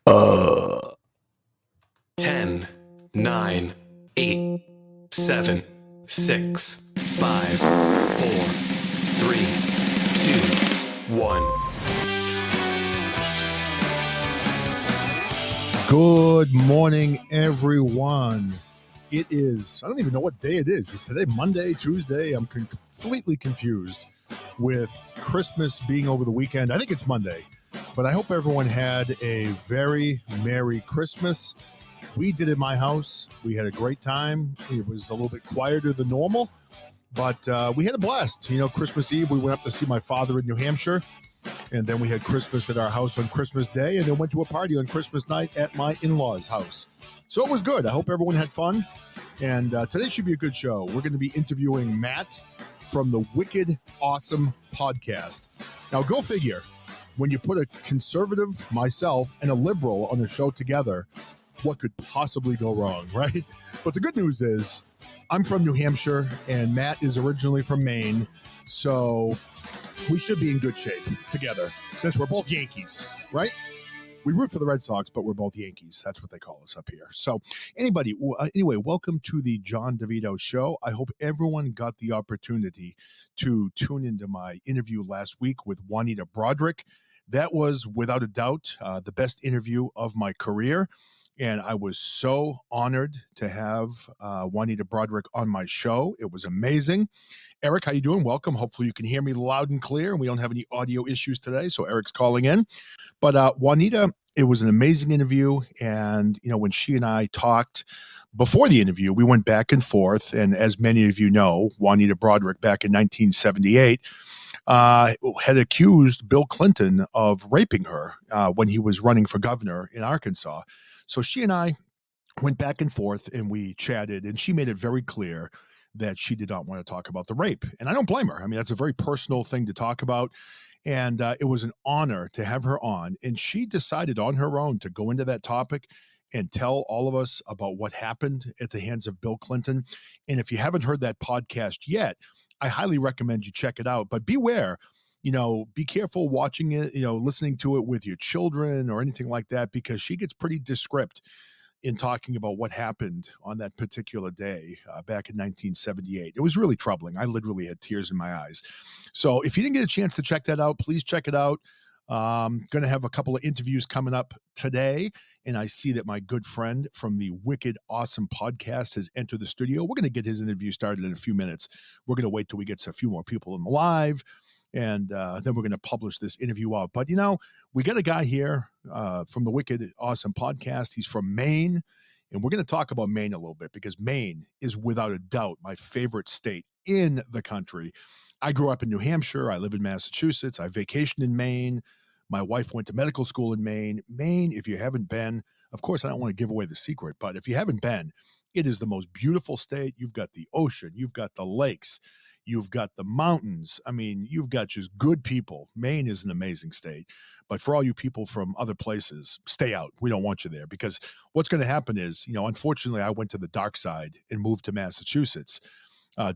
Uh, 10, 9, 8, 7, 6, 5, 4, 3, 2, 1. Good morning, everyone. It is, I don't even know what day it is. Is today Monday, Tuesday? I'm completely confused with Christmas being over the weekend. I think it's Monday, but I hope everyone had a very Merry Christmas. We did at my house. We had a great time. It was a little bit quieter than normal, but we had a blast. You know, Christmas Eve, we went up to see my father in New Hampshire. And then we had Christmas at our house on Christmas Day, and then went to a party on Christmas night at my in-laws' house. So it was good. I hope everyone had fun. And today should be a good show. We're going to be interviewing Matt from the Wicked Awesome podcast. Now, go figure. When you put a conservative, myself, and a liberal on a show together, what could possibly go wrong, right? But the good news is I'm from New Hampshire, and Matt is originally from Maine. So we should be in good shape together since we're both Yankees, right? We root for the Red Sox, but we're both Yankees. That's what they call us up here. So anyway, welcome to the John DeVito Show. I hope everyone got the opportunity to tune into my interview last week with Juanita Broderick. That was, without a doubt, the best interview of my career. And I was so honored to have Juanita Broderick on my show. It was amazing. Eric, how you doing? Welcome. Hopefully you can hear me loud and clear, and we don't have any audio issues today. So Eric's calling in. But Juanita, it was an amazing interview. And, you know, when she and I talked before the interview, we went back and forth. And as many of you know, Juanita Broderick back in 1978 had accused Bill Clinton of raping her when he was running for governor in Arkansas. So she and I went back and forth and we chatted, and she made it very clear that she did not want to talk about the rape. And I don't blame her. I mean, that's a very personal thing to talk about. And it was an honor to have her on. And she decided on her own to go into that topic and tell all of us about what happened at the hands of Bill Clinton. And if you haven't heard that podcast yet, I highly recommend you check it out. But beware, you know, be careful watching it, you know, listening to it with your children or anything like that, because she gets pretty descriptive in talking about what happened on that particular day back in 1978. It was really troubling. I literally had tears in my eyes. So if you didn't get a chance to check that out, please check it out. Going to have a couple of interviews coming up today, and I see that my good friend from the Wicked Awesome podcast has entered the studio. We're going to get his interview started in a few minutes. We're going to wait till we get a few more people in the live, and then we're going to publish this interview out. But, you know, we got a guy here from the Wicked Awesome podcast. He's from Maine, and we're going to talk about Maine a little bit because Maine is without a doubt my favorite state in the country. I grew up in New Hampshire. I live in Massachusetts. I vacationed in Maine. My wife went to medical school in Maine. Maine, if you haven't been, of course, I don't want to give away the secret, but if you haven't been, it is the most beautiful state. You've got the ocean. You've got the lakes. You've got the mountains. I mean, you've got just good people. Maine is an amazing state. But for all you people from other places, stay out. We don't want you there, because what's going to happen is, you know, unfortunately, I went to the dark side and moved to Massachusetts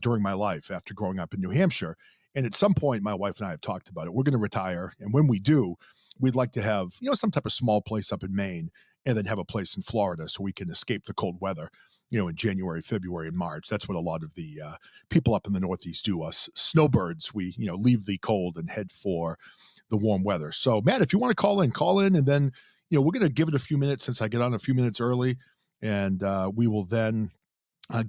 during my life after growing up in New Hampshire. And at some point, my wife and I have talked about it. We're going to retire. And when we do, we'd like to have, you know, some type of small place up in Maine and then have a place in Florida so we can escape the cold weather, you know, in January, February, and March. That's what a lot of the people up in the Northeast do. Us snowbirds, we, you know, leave the cold and head for the warm weather. So, Matt, if you want to call in, and then, you know, we're going to give it a few minutes since I get on a few minutes early, and we will then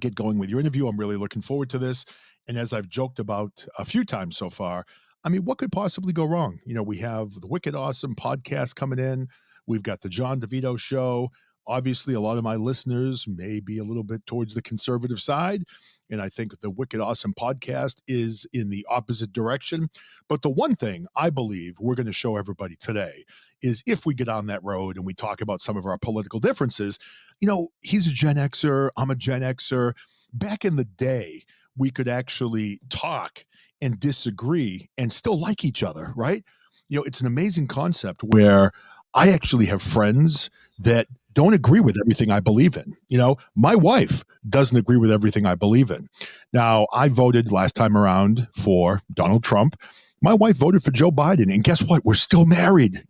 get going with your interview. I'm really looking forward to this. And as I've joked about a few times so far, I mean, what could possibly go wrong? You know, we have the Wicked Awesome podcast coming in. We've got the John DeVito Show. Obviously, a lot of my listeners may be a little bit towards the conservative side. And I think the Wicked Awesome podcast is in the opposite direction. But the one thing I believe we're going to show everybody today is if we get on that road and we talk about some of our political differences, you know, he's a Gen Xer, I'm a Gen Xer. Back in the day, we could actually talk and disagree and still like each other, right? You know, it's an amazing concept where I actually have friends that don't agree with everything I believe in. You know, my wife doesn't agree with everything I believe in. Now, I voted last time around for Donald Trump, my wife voted for Joe Biden, and guess what? We're still married.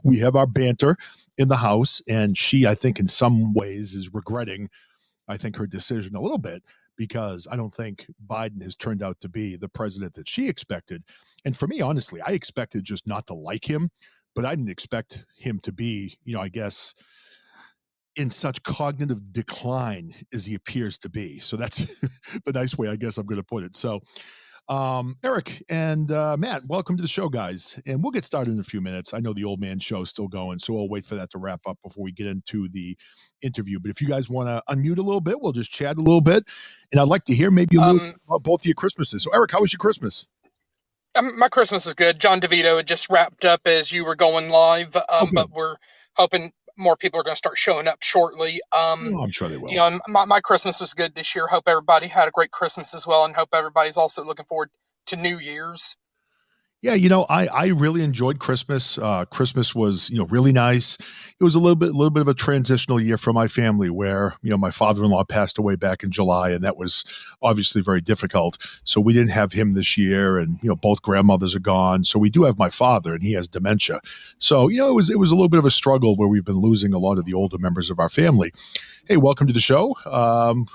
We have our banter in the house, and she, I think, in some ways, is regretting, I think, her decision a little bit because I don't think Biden has turned out to be the president that she expected. And for me, honestly, I expected just not to like him, but I didn't expect him to be, I guess, in such cognitive decline as he appears to be. So that's the nice way, I guess, I'm going to put it. So, Eric and Matt, welcome to the show, guys. And we'll get started in a few minutes. I know the old man show is still going, so we'll wait for that to wrap up before we get into the interview. But if you guys want to unmute a little bit, we'll just chat a little bit. And I'd like to hear maybe a little bit about both of your Christmases. So, Eric, how was your Christmas? My Christmas is good. John DeVito had just wrapped up as you were going live, but we're hoping more people are going to start showing up shortly. I'm sure they will. My Christmas was good this year. Hope everybody had a great Christmas as well, and hope everybody's also looking forward to New Year's. Yeah, I really enjoyed Christmas. Christmas was, really nice. It was a little bit of a transitional year for my family where, my father-in-law passed away back in July, and that was obviously very difficult. So we didn't have him this year, and, both grandmothers are gone. So we do have my father, and he has dementia. So, it was a little bit of a struggle where we've been losing a lot of the older members of our family. Hey, welcome to the show.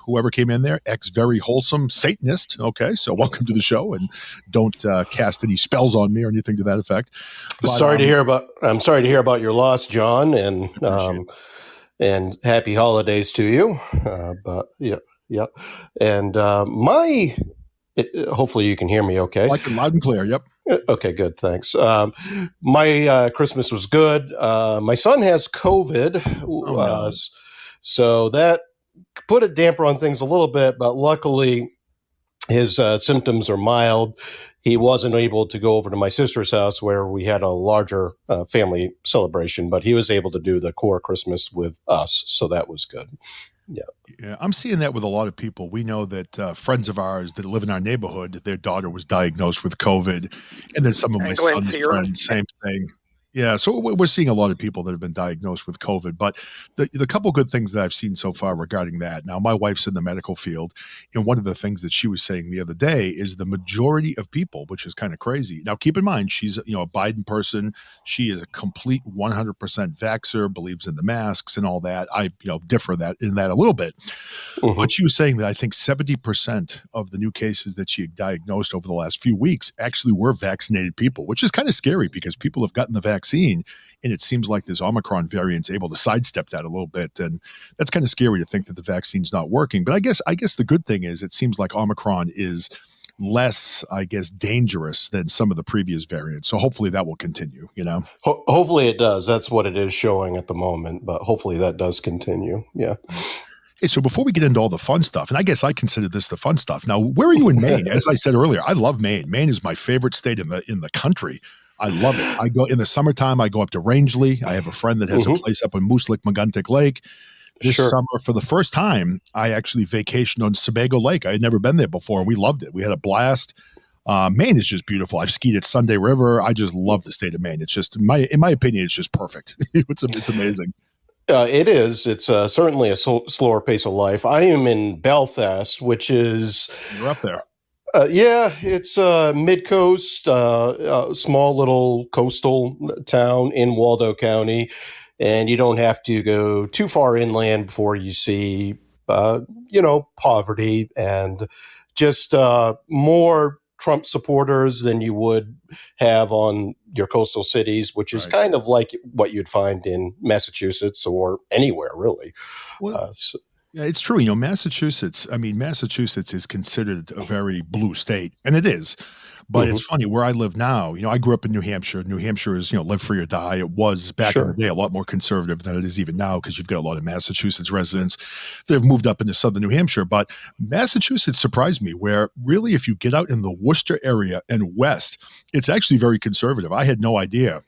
Whoever came in there, very wholesome Satanist. Okay, so welcome to the show, and don't cast any spells on me or anything to that effect. But, I'm sorry to hear about your loss, John, and happy holidays to you. And hopefully you can hear me okay. Like it loud and clear. Yep. Okay, good. Thanks. My Christmas was good. My son has COVID. Oh, no. So that put a damper on things a little bit, but luckily his symptoms are mild. He wasn't able to go over to my sister's house where we had a larger family celebration, but he was able to do the core Christmas with us. So that was good. Yeah, I'm seeing that with a lot of people. We know that friends of ours that live in our neighborhood, their daughter was diagnosed with COVID. And then some of my son's friends, same thing. Yeah, so we're seeing a lot of people that have been diagnosed with COVID, but the couple good things that I've seen so far regarding that. Now, my wife's in the medical field, and one of the things that she was saying the other day is the majority of people, which is kind of crazy. Now, keep in mind, she's a Biden person. She is a complete 100% vaxxer, believes in the masks and all that. I differ in that a little bit, but she was saying that I think 70% of the new cases that she had diagnosed over the last few weeks actually were vaccinated people, which is kind of scary because people have gotten the vaccine, and it seems like this Omicron variant's able to sidestep that a little bit, and that's kind of scary to think that the vaccine's not working. But I guess the good thing is it seems like Omicron is less, dangerous than some of the previous variants. So hopefully that will continue. Hopefully it does. That's what it is showing at the moment, but hopefully that does continue. Yeah. Hey, so before we get into all the fun stuff, and I guess I consider this the fun stuff. Now, where are you in Maine? As I said earlier, I love Maine. Maine is my favorite state in the country. I love it. I go in the summertime. I go up to Rangeley. I have a friend that has a place up in Moose Lake, Maguntic Lake. This summer, for the first time, I actually vacationed on Sebago Lake. I had never been there before. We loved it. We had a blast. Maine is just beautiful. I've skied at Sunday River. I just love the state of Maine. It's just, in my opinion, it's just perfect. It's amazing. It is. It's certainly a slower pace of life. I am in Belfast, which is... You're up there. It's mid-coast, small little coastal town in Waldo County, and you don't have to go too far inland before you see, poverty and just more Trump supporters than you would have on your coastal cities, which is kind of like what you'd find in Massachusetts or anywhere, really. Well, yeah, it's true. Massachusetts is considered a very blue state, and it is. But it's funny, where I live now, I grew up in New Hampshire. New Hampshire is, live free or die. It was back in the day a lot more conservative than it is even now because you've got a lot of Massachusetts residents that have moved up into southern New Hampshire. But Massachusetts surprised me where really if you get out in the Worcester area and west, it's actually very conservative. I had no idea.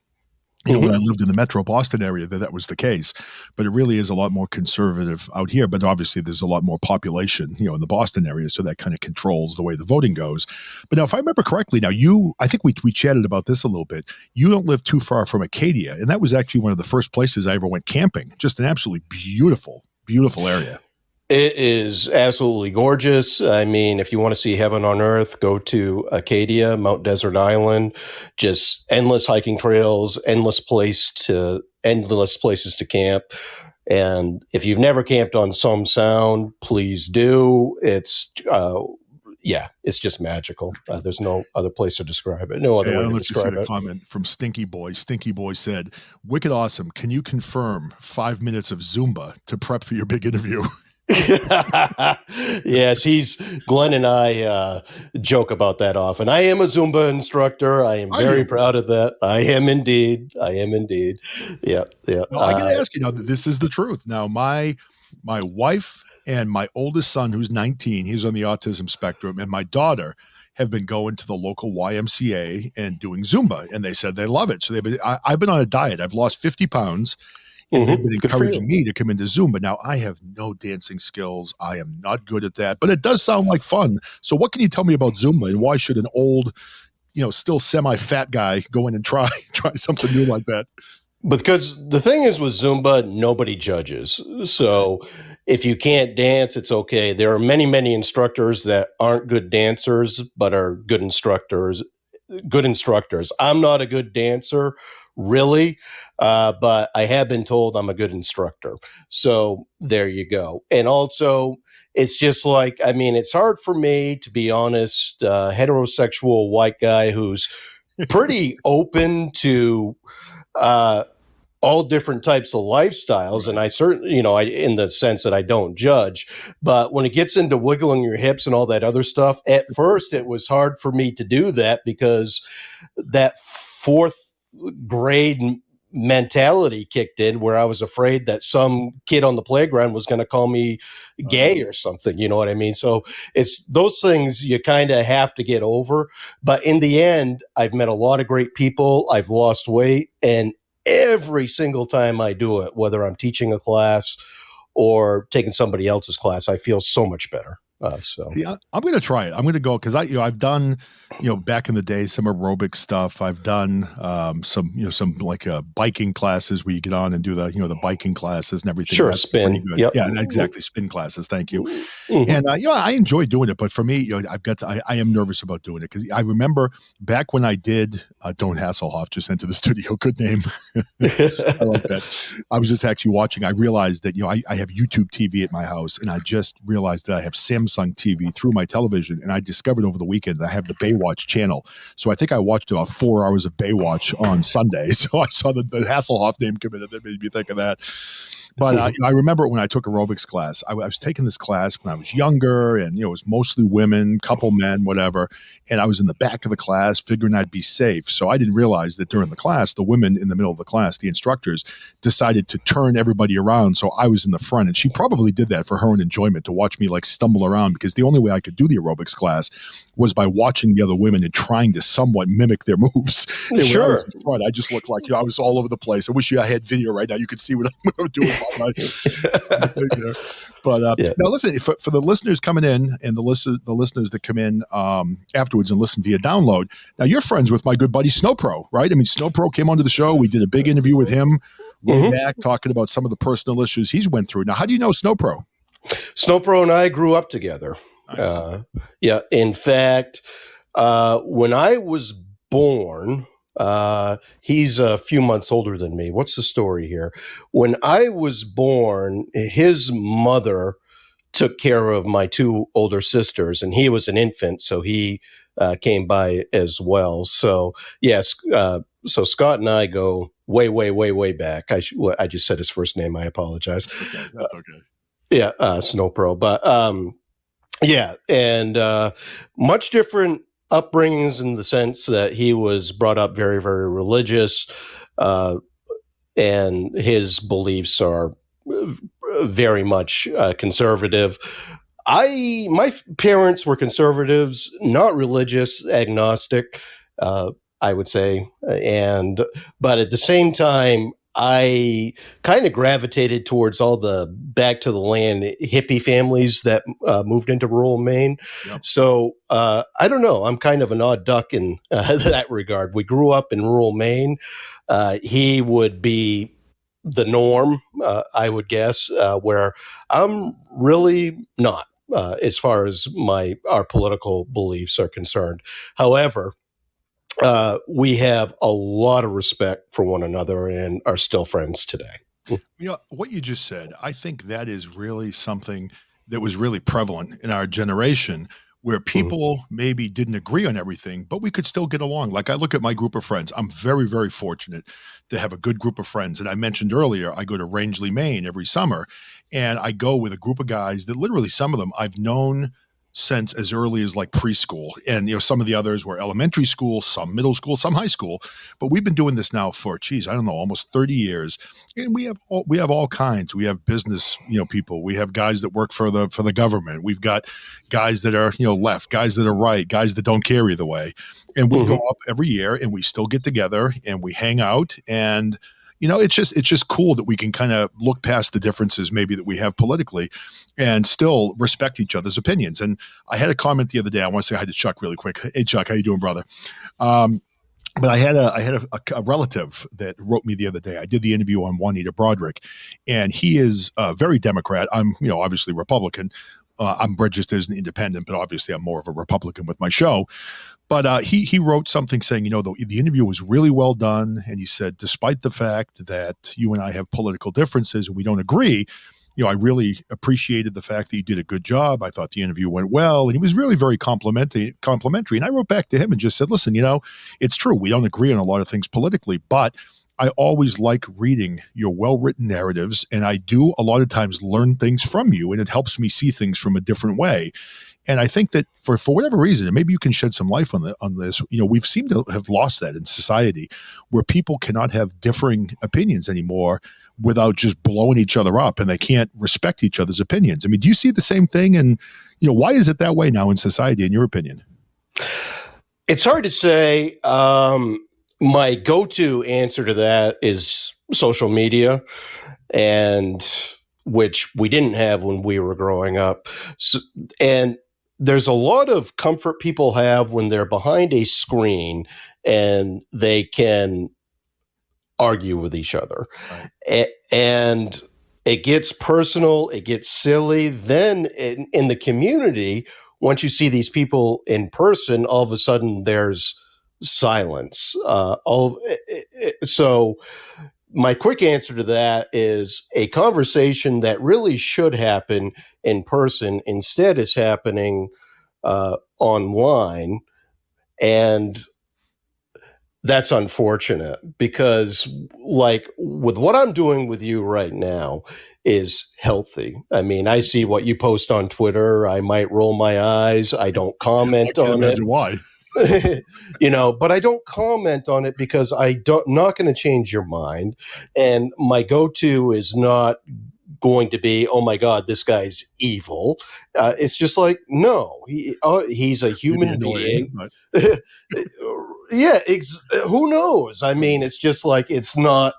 When I lived in the metro Boston area, that was the case, but it really is a lot more conservative out here. But obviously there's a lot more population, in the Boston area. So that kind of controls the way the voting goes. But now, if I remember correctly, I think we chatted about this a little bit. You don't live too far from Acadia. And that was actually one of the first places I ever went camping. Just an absolutely beautiful, beautiful area. It is absolutely gorgeous. I mean, if you want to see heaven on earth, go to Acadia, Mount Desert Island. Just endless hiking trails, endless places to camp. And if you've never camped on some sound, please do. It's just magical. There's no other place to describe it. No other Hey, I way don't to know if you see describe the it. comment from Stinky Boy. Stinky Boy said, "Wicked awesome. Can you confirm 5 minutes of Zumba to prep for your big interview?" Yes, Glenn and I joke about that often. I am a Zumba instructor. I am Are very you? proud of that. I am indeed. Yeah, yeah. No, I got to ask you now. This is the truth. Now, my wife and my oldest son, who's 19, he's on the autism spectrum, and my daughter have been going to the local YMCA and doing Zumba, and they said they love it. So I've been on a diet. I've lost 50 pounds, and they've been Good for encouraging you. me to come into Zumba. Now, I have no dancing skills. I am not good at that, but it does sound like fun. So, what can you tell me about Zumba, and why should an old, still semi-fat guy go in and try something new like that? Because the thing is with Zumba, nobody judges. So if you can't dance, it's okay. There are many, many instructors that aren't good dancers, but are good instructors. I'm not a good dancer, really, but I have been told I'm a good instructor. So there you go. And also, it's just like, I mean, it's hard for me, to be honest, heterosexual white guy who's pretty open to uh, all different types of lifestyles. Right. And I certainly, in the sense that I don't judge, but when it gets into wiggling your hips and all that other stuff, at first it was hard for me to do that because that fourth grade mentality kicked in where I was afraid that some kid on the playground was going to call me gay or something. You know what I mean? So it's those things you kind of have to get over. But in the end, I've met a lot of great people. I've lost weight, and every single time I do it, whether I'm teaching a class or taking somebody else's class, I feel so much better. See, I'm going to try it. I'm going to go because I've done, back in the day, some aerobic stuff. I've done some like biking classes where you get on and do the biking classes and everything. Sure, That's pretty spin. good. Yep. Yeah, exactly. Spin classes. Thank you. Mhm. And I enjoy doing it, but for me, I am nervous about doing it because I remember back when I did Don't Hasselhoff just entered the studio. Good name. I like that. I was just actually watching. I realized that I have YouTube TV at my house, and I just realized that I have Samsung TV through my television. And I discovered over the weekend that I have the Baywatch channel. So I think I watched about 4 hours of Baywatch on Sunday. So I saw the Hasselhoff name come in, and that made me think of that. But I remember when I took aerobics class, I was taking this class when I was younger, and it was mostly women, couple men, whatever. And I was in the back of the class, figuring I'd be safe. So I didn't realize that during the class, the women in the middle of the class, the instructors, decided to turn everybody around. So I was in the front, and she probably did that for her own enjoyment to watch me like stumble around, because the only way I could do the aerobics class was by watching the other women and trying to somewhat mimic their moves. And when I was in front, I just looked like I was all over the place. I wish I had video right now. You could see what I'm doing. But Yeah. now listen, for the listeners coming in and the listeners that come in afterwards and listen via download. Now you're friends with my good buddy Snowpro, right? I mean, Snowpro came onto the show. We did a big interview with him way back, talking about some of the personal issues he's went through. Now, how do you know Snowpro? Snowpro and I grew up together. Nice. Yeah. In fact, when I was born, he's a few months older than me. What's the story here? When I was born, his mother took care of my two older sisters, and he was an infant, so he came by as well. So yes, so Scott and I go way, way, way, way back. I just said his first name. I apologize. That's okay. Yeah, Snowpro, but yeah, and much different upbringings in the sense that he was brought up very, very religious, and his beliefs are very much conservative. My parents were conservatives, not religious, agnostic, I would say, but at the same time, I kind of gravitated towards all the back to the land hippie families that moved into rural Maine. Yep. So I don't know. I'm kind of an odd duck in that regard. We grew up in rural Maine. He would be the norm, I would guess, where I'm really not, as far as our political beliefs are concerned. However, we have a lot of respect for one another and are still friends today. What you just said, I think that is really something that was really prevalent in our generation, where people maybe didn't agree on everything, but we could still get along. Like I look at my group of friends, I'm very, very fortunate to have a good group of friends. And I mentioned earlier, I go to Rangeley, Maine every summer, and I go with a group of guys that literally some of them I've known since as early as like preschool. And, some of the others were elementary school, some middle school, some high school. But we've been doing this now for, I don't know, almost 30 years. And we have all kinds. We have business, people. We have guys that work for the government. We've got guys that are, left, guys that are right, guys that don't care either way. And we go up every year and we still get together and we hang out. And it's just cool that we can kind of look past the differences maybe that we have politically and still respect each other's opinions. And I had a comment the other day. I want to say hi to Chuck really quick. Hey, Chuck, how you doing, brother? But I had a relative that wrote me the other day. I did the interview on Juanita Broderick, and he is very Democrat. I'm, obviously Republican. I'm registered as an independent, but obviously I'm more of a Republican with my show. But he wrote something saying, the interview was really well done. And he said, despite the fact that you and I have political differences and we don't agree, I really appreciated the fact that you did a good job. I thought the interview went well. And he was really very complimentary. And I wrote back to him and just said, listen, it's true. We don't agree on a lot of things politically, but I always like reading your well-written narratives. And I do a lot of times learn things from you, and it helps me see things from a different way. And I think that for whatever reason, and maybe you can shed some light on this, we've seemed to have lost that in society, where people cannot have differing opinions anymore without just blowing each other up, and they can't respect each other's opinions. I mean, do you see the same thing? And, why is it that way now in society, in your opinion? It's hard to say. My go-to answer to that is social media, and which we didn't have when we were growing up. And there's a lot of comfort people have when they're behind a screen and they can argue with each other. Right. And it gets personal, it gets silly. Then in the community, once you see these people in person, all of a sudden there's silence. So my quick answer to that is a conversation that really should happen in person instead is happening online. And that's unfortunate because, like, with what I'm doing with you right now is healthy. I mean, I see what you post on Twitter. I might roll my eyes. I don't comment on it. Why? But I don't comment on it because not going to change your mind. And my go-to is not going to be, oh my God, this guy's evil. It's just like, no, he's a human being. Yeah, who knows? I mean, it's just like, it's not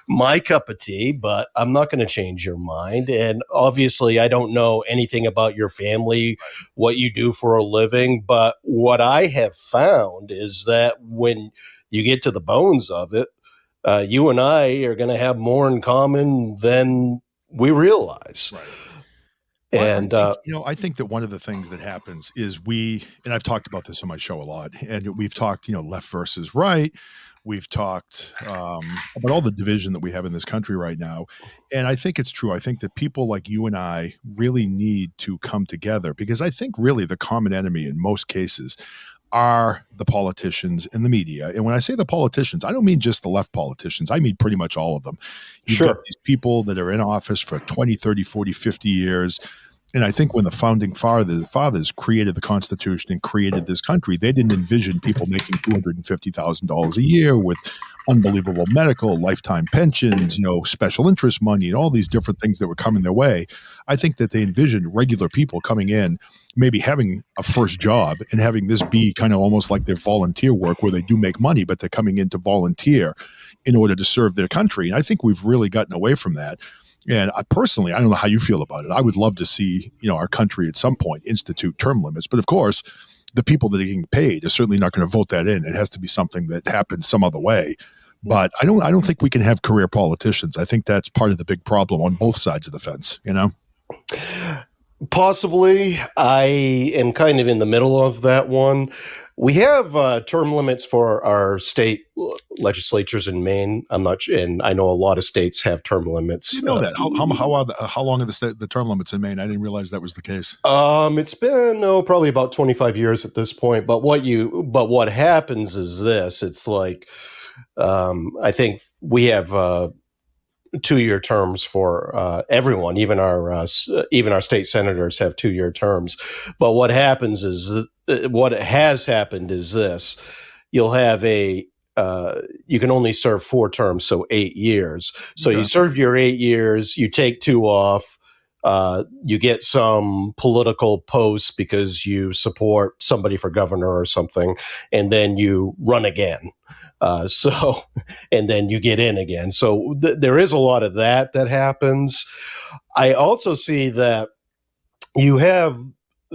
my cup of tea, but I'm not going to change your mind. And obviously, I don't know anything about your family, what you do for a living. But what I have found is that when you get to the bones of it, you and I are going to have more in common than we realize. Right. And I think that one of the things that happens is and I've talked about this on my show a lot, and we've talked, left versus right. We've talked about all the division that we have in this country right now. And I think it's true. I think that people like you and I really need to come together, because I think really the common enemy in most cases are the politicians and the media. And when I say the politicians, I don't mean just the left politicians. I mean pretty much all of them. You've got these people that are in office for 20, 30, 40, 50 years. And I think when the founding fathers created the Constitution and created this country, they didn't envision people making $250,000 a year with unbelievable medical, lifetime pensions, special interest money, and all these different things that were coming their way. I think that they envisioned regular people coming in, maybe having a first job and having this be kind of almost like their volunteer work, where they do make money, but they're coming in to volunteer in order to serve their country. And I think we've really gotten away from that. And I personally don't know how you feel about it. I would love to see, our country at some point institute term limits. But of course, the people that are getting paid are certainly not going to vote that in. It has to be something that happens some other way. But I don't think we can have career politicians. I think that's part of the big problem on both sides of the fence, you know? Possibly. I am kind of in the middle of that one. We have term limits for our state legislatures in Maine. I'm not sure, and I know a lot of states have term limits. You know that. How long are the term limits in Maine? I didn't realize that was the case. It's been probably about 25 years at this point. But what happens is this: it's like I think we have 2-year terms for everyone. Even our state senators have 2-year terms. But what happens is what has happened is this: you'll have you can only serve 4 terms, so 8 years. So Okay. you serve your 8 years, you take 2 off, you get some political posts because you support somebody for governor or something, and then you run again. And then you get in again. So there is a lot of that happens. I also see that you have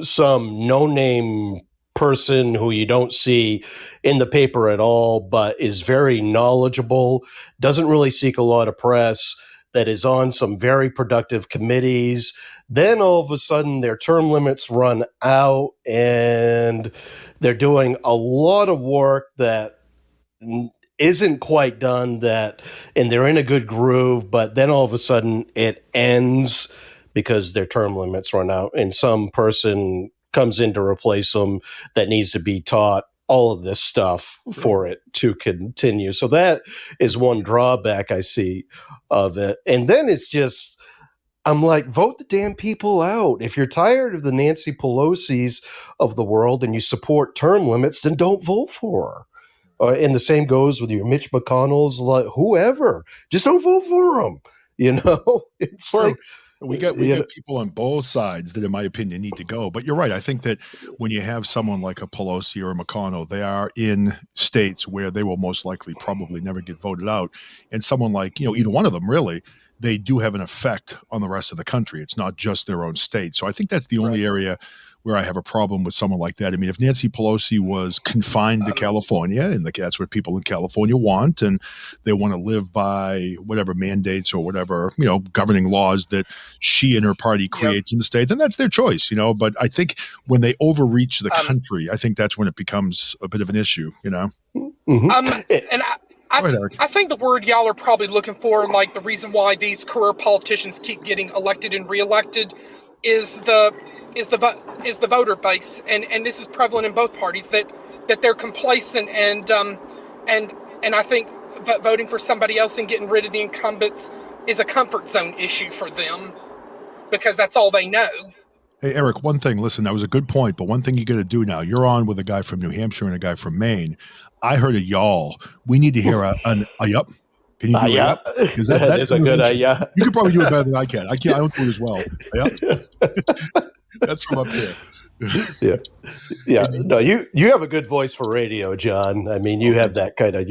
some no-name person who you don't see in the paper at all, but is very knowledgeable, doesn't really seek a lot of press, that is on some very productive committees. Then all of a sudden their term limits run out and they're doing a lot of work that isn't quite done, and they're in a good groove, but then all of a sudden it ends because their term limits run out and some person comes in to replace them that needs to be taught all of this stuff for it to continue. So that is one drawback I see of it. And then it's just, I'm like, vote the damn people out. If you're tired of the Nancy Pelosi's of the world and you support term limits, then don't vote for her. And the same goes with your Mitch McConnell's, like whoever. Just don't vote for them. It's True. like we got people on both sides that, in my opinion, need to go. But you're right. I think that when you have someone like a Pelosi or a McConnell, they are in states where they will most likely probably never get voted out. And someone like, either one of them really, they do have an effect on the rest of the country. It's not just their own state. So I think that's the only area where I have a problem with someone like that. I mean, if Nancy Pelosi was confined to California, and that's what people in California want, and they want to live by whatever mandates or whatever, governing laws that she and her party creates in the state, then that's their choice, But I think when they overreach the country, I think that's when it becomes a bit of an issue, And I think the word y'all are probably looking for, and like the reason why these career politicians keep getting elected and reelected, is the voter base, and this is prevalent in both parties, that they're complacent and I think voting for somebody else and getting rid of the incumbents is a comfort zone issue for them because that's all they know. Hey, Eric, one thing, listen, that was a good point, but one thing you got to do now, you're on with a guy from New Hampshire and a guy from Maine. I heard a y'all. We need to hear a yup. Can you do a yup? Because that's a good yup. You can probably do it better than I can. I don't do it as well. Yup. That's from up here. Yeah. No, you have a good voice for radio, John. I mean, you have that kind of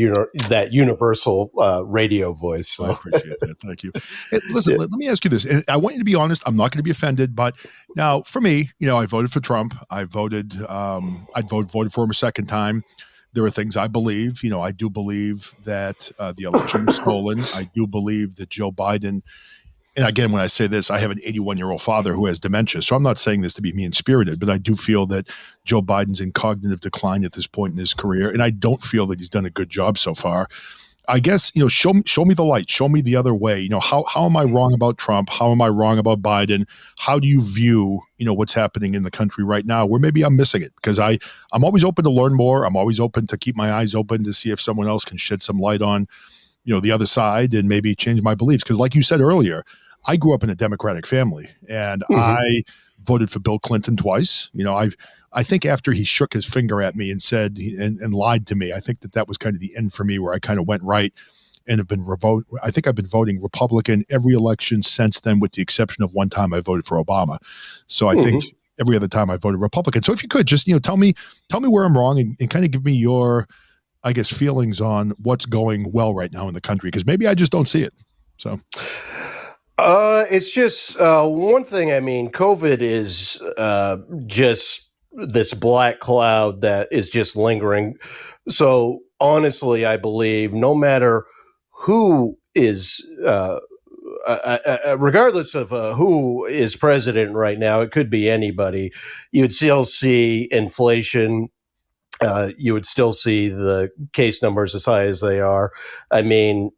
that universal radio voice. So. I appreciate that. Thank you. Hey, listen, let me ask you this. And I want you to be honest. I'm not going to be offended, but now for me, I voted for Trump. I voted for him a second time. There are things I believe. I do believe that the election was stolen. I do believe that Joe Biden. And again, when I say this, I have an 81-year-old father who has dementia. So I'm not saying this to be mean-spirited, but I do feel that Joe Biden's in cognitive decline at this point in his career. And I don't feel that he's done a good job so far. I guess, show me the light. Show me the other way. How am I wrong about Trump? How am I wrong about Biden? How do you view, what's happening in the country right now where maybe I'm missing it? Because I'm always open to learn more. I'm always open to keep my eyes open to see if someone else can shed some light on the other side and maybe change my beliefs. Because like you said earlier, I grew up in a Democratic family and I voted for Bill Clinton twice. I think after he shook his finger at me and said and lied to me, I think that was kind of the end for me where I kind of went right and have been I think I've been voting Republican every election since then, with the exception of one time I voted for Obama. So I think every other time I voted Republican. So if you could just, tell me where I'm wrong and kind of give me your, I guess, feelings on what's going well right now in the country, because maybe I just don't see it. So. It's just one thing. I mean, COVID is just this black cloud that is just lingering. So honestly, I believe no matter who is, regardless of who is president right now, it could be anybody, you'd still see inflation. You would still see the case numbers as high as they are. I mean,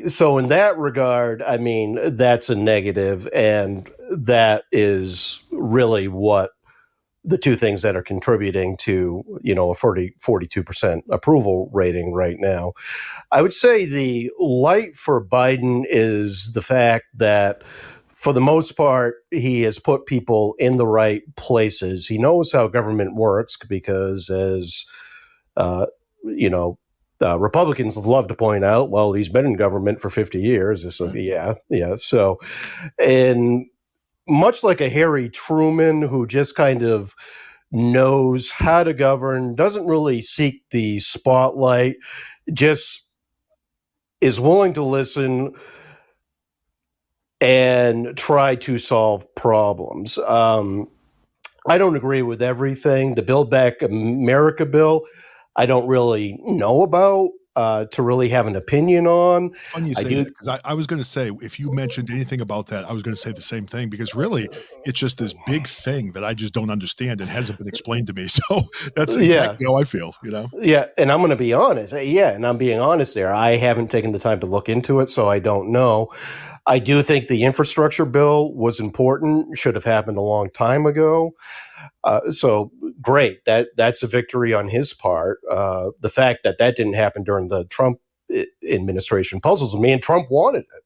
so in that regard, I mean, that's a negative, and that is really what the two things that are contributing to, a 42% approval rating right now. I would say the light for Biden is the fact that for the most part, he has put people in the right places. He knows how government works because, as uh, you know, Republicans love to point out, well, he's been in government for 50 years. So, yeah. So, and much like a Harry Truman who just kind of knows how to govern, doesn't really seek the spotlight, just is willing to listen and try to solve problems. I don't agree with everything. The Build Back America bill, I don't really know about to really have an opinion on. Funny you say that, because I was going to say, if you mentioned anything about that, I was going to say the same thing, because really it's just this big thing that I just don't understand and hasn't been explained to me. So that's exactly how I feel, Yeah, and I'm going to be honest. Yeah, and I'm being honest there. I haven't taken the time to look into it, so I don't know. I do think the infrastructure bill was important, should have happened a long time ago. So great, that's a victory on his part. The fact that didn't happen during the Trump administration puzzles me, and Trump wanted it.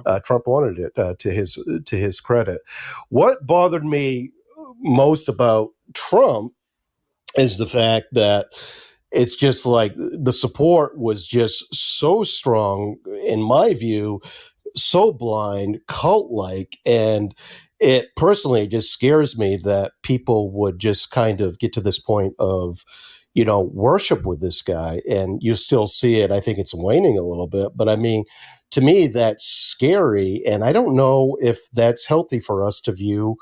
Yep. Trump wanted it to his credit. What bothered me most about Trump is the fact that it's just like the support was just so strong, in my view, so blind, cult-like, and it personally just scares me that people would just kind of get to this point of, worship with this guy. And you still see it. I think it's waning a little bit, but I mean, to me, that's scary. And I don't know if that's healthy for us to view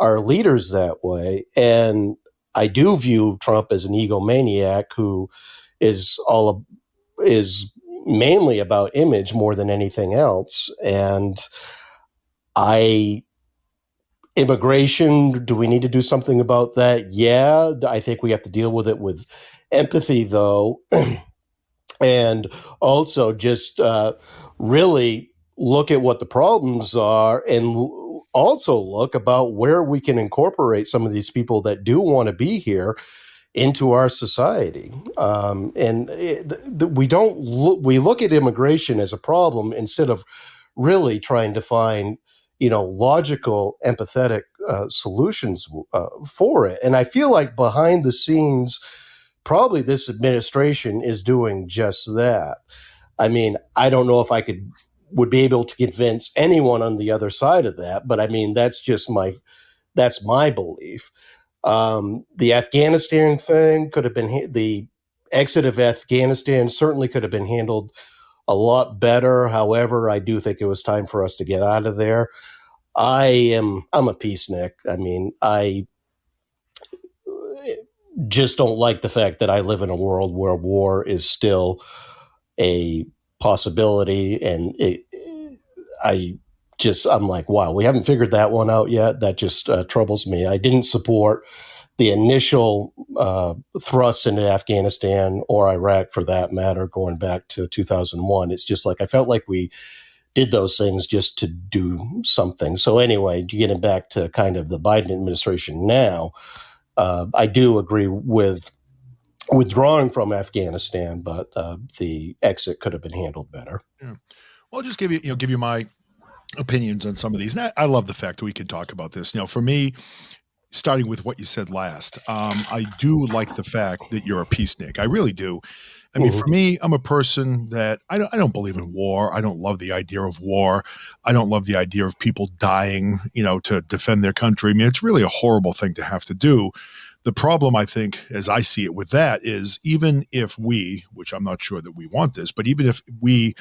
our leaders that way. And I do view Trump as an egomaniac who is mainly about image more than anything else. And immigration, do we need to do something about that? Yeah, I think we have to deal with it with empathy, though. And also just really look at what the problems are, and also look about where we can incorporate some of these people that do want to be here into our society. We look at immigration as a problem instead of really trying to find, logical, empathetic solutions for it. And I feel like behind the scenes, probably this administration is doing just that. I mean, I don't know if I would be able to convince anyone on the other side of that, but I mean, that's my belief. The Afghanistan thing could have been the exit of Afghanistan certainly could have been handled a lot better. However, I do think it was time for us to get out of there. I'm a peacenik. I mean, I just don't like the fact that I live in a world where war is still a possibility, and I'm like, wow, we haven't figured that one out yet. That just troubles me. I didn't support the initial thrust into Afghanistan or Iraq, for that matter, going back to 2001. It's just like I felt like we did those things just to do something. So anyway, getting back to kind of the Biden administration now, I do agree with withdrawing from Afghanistan, but the exit could have been handled better. Yeah. Well, I'll just give you my opinions on some of these. And I love the fact that we can talk about this. For me, starting with what you said last, I do like the fact that you're a peacenik. I really do. I mean, for me, I'm a person that I don't believe in war. I don't love the idea of war. I don't love the idea of people dying, to defend their country. I mean, it's really a horrible thing to have to do. The problem, I think, as I see it with that, is even if we, which I'm not sure that we want this, but even if we,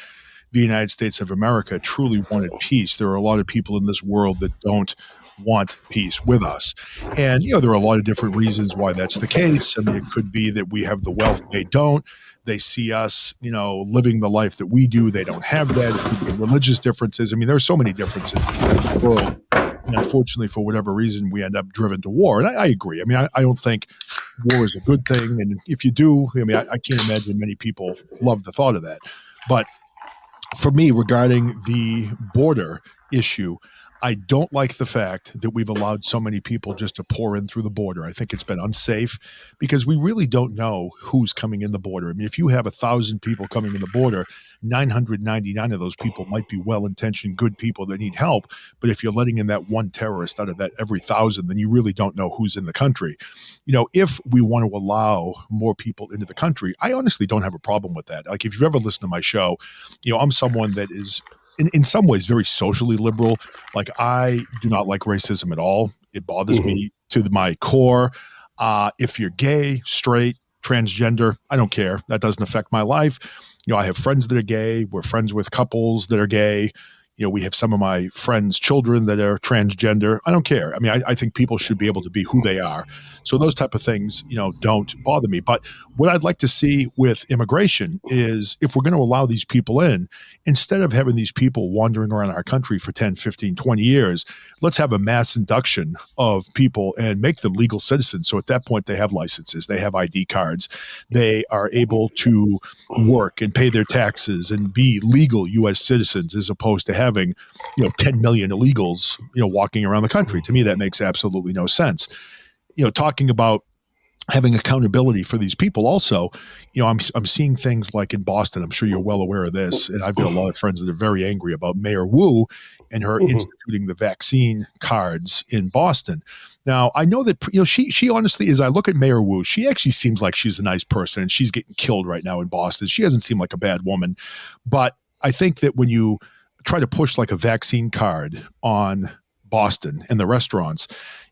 the United States of America, truly wanted peace, there are a lot of people in this world that don't want peace with us. And, there are a lot of different reasons why that's the case. I mean, it could be that we have the wealth, they don't. They see us, living the life that we do. They don't have that. It could be religious differences. I mean, there are so many differences in the world. And unfortunately, for whatever reason, we end up driven to war. And I agree. I mean, I don't think war is a good thing. And if you do, I mean, I can't imagine many people love the thought of that. But for me, regarding the border issue, I don't like the fact that we've allowed so many people just to pour in through the border. I think it's been unsafe because we really don't know who's coming in the border. I mean, if you have 1,000 people coming in the border, 999 of those people might be well-intentioned, good people that need help. But if you're letting in that one terrorist out of that every 1,000, then you really don't know who's in the country. If we want to allow more people into the country, I honestly don't have a problem with that. Like, if you've ever listened to my show, I'm someone that is in some ways very socially liberal. Like, I do not like racism at all. It bothers me to my core. If you're gay, straight, transgender, I don't care. That doesn't affect my life. I have friends that are gay. We're friends with couples that are gay. We have some of my friends' children that are transgender. I don't care. I mean, I think people should be able to be who they are. So those type of things, don't bother me. But what I'd like to see with immigration is, if we're going to allow these people in, instead of having these people wandering around our country for 10, 15, 20 years, let's have a mass induction of people and make them legal citizens. So at that point, they have licenses, they have ID cards, they are able to work and pay their taxes and be legal U.S. citizens, as opposed to having 10 million illegals walking around the country. To me, that makes absolutely no sense. Talking about having accountability for these people also, I'm seeing things like in Boston. I'm sure you're well aware of this, and I've got a lot of friends that are very angry about Mayor Wu and her instituting the vaccine cards in Boston. Now, I know that she honestly, as I look at Mayor Wu, she actually seems like she's a nice person, and she's getting killed right now in Boston. She doesn't seem like a bad woman, but I think that when you try to push like a vaccine card on Boston and the restaurants,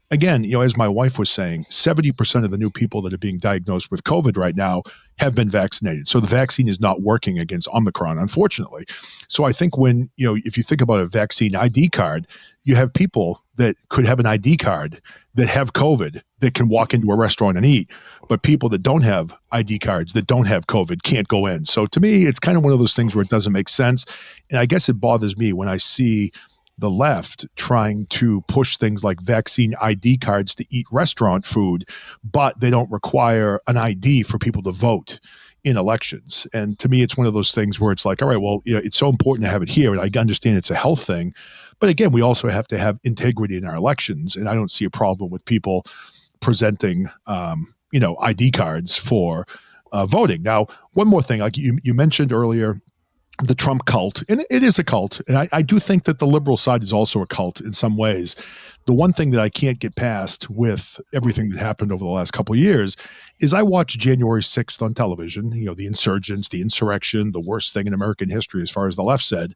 again, as my wife was saying, 70% of the new people that are being diagnosed with COVID right now have been vaccinated. So the vaccine is not working against Omicron, unfortunately. So I think when, if you think about a vaccine ID card, you have people that could have an ID card that have COVID that can walk into a restaurant and eat, but people that don't have ID cards that don't have COVID can't go in. So to me, it's kind of one of those things where it doesn't make sense. And I guess it bothers me when I see the left trying to push things like vaccine ID cards to eat restaurant food, but they don't require an ID for people to vote in elections. And to me, it's one of those things where it's like, all right, well, it's so important to have it here. And I understand it's a health thing. But again, we also have to have integrity in our elections. And I don't see a problem with people presenting, ID cards for voting. Now, one more thing, like you mentioned earlier, the Trump cult, and it is a cult. And I do think that the liberal side is also a cult in some ways. The one thing that I can't get past with everything that happened over the last couple of years is I watched January 6th on television, the insurgents, the insurrection, the worst thing in American history, as far as the left said.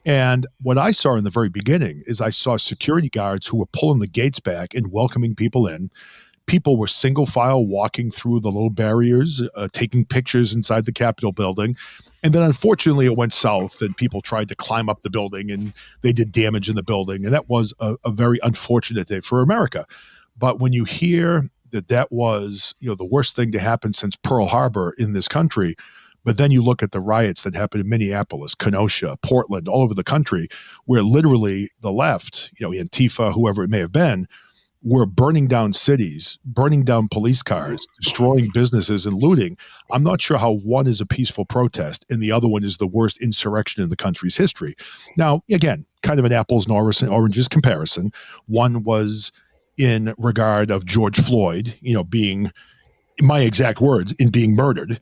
And what I saw in the very beginning is I saw security guards who were pulling the gates back and welcoming people in. People were single file walking through the little barriers, taking pictures inside the Capitol building. And then unfortunately it went south and people tried to climb up the building and they did damage in the building. And that was a very unfortunate day for America. But when you hear that was, the worst thing to happen since Pearl Harbor in this country, but then you look at the riots that happened in Minneapolis, Kenosha, Portland, all over the country, where literally the left, Antifa, whoever it may have been, were burning down cities, burning down police cars, destroying businesses and looting. I'm not sure how one is a peaceful protest and the other one is the worst insurrection in the country's history. Now, again, kind of an apples and oranges comparison. One was in regard of George Floyd, being, in my exact words, in being murdered,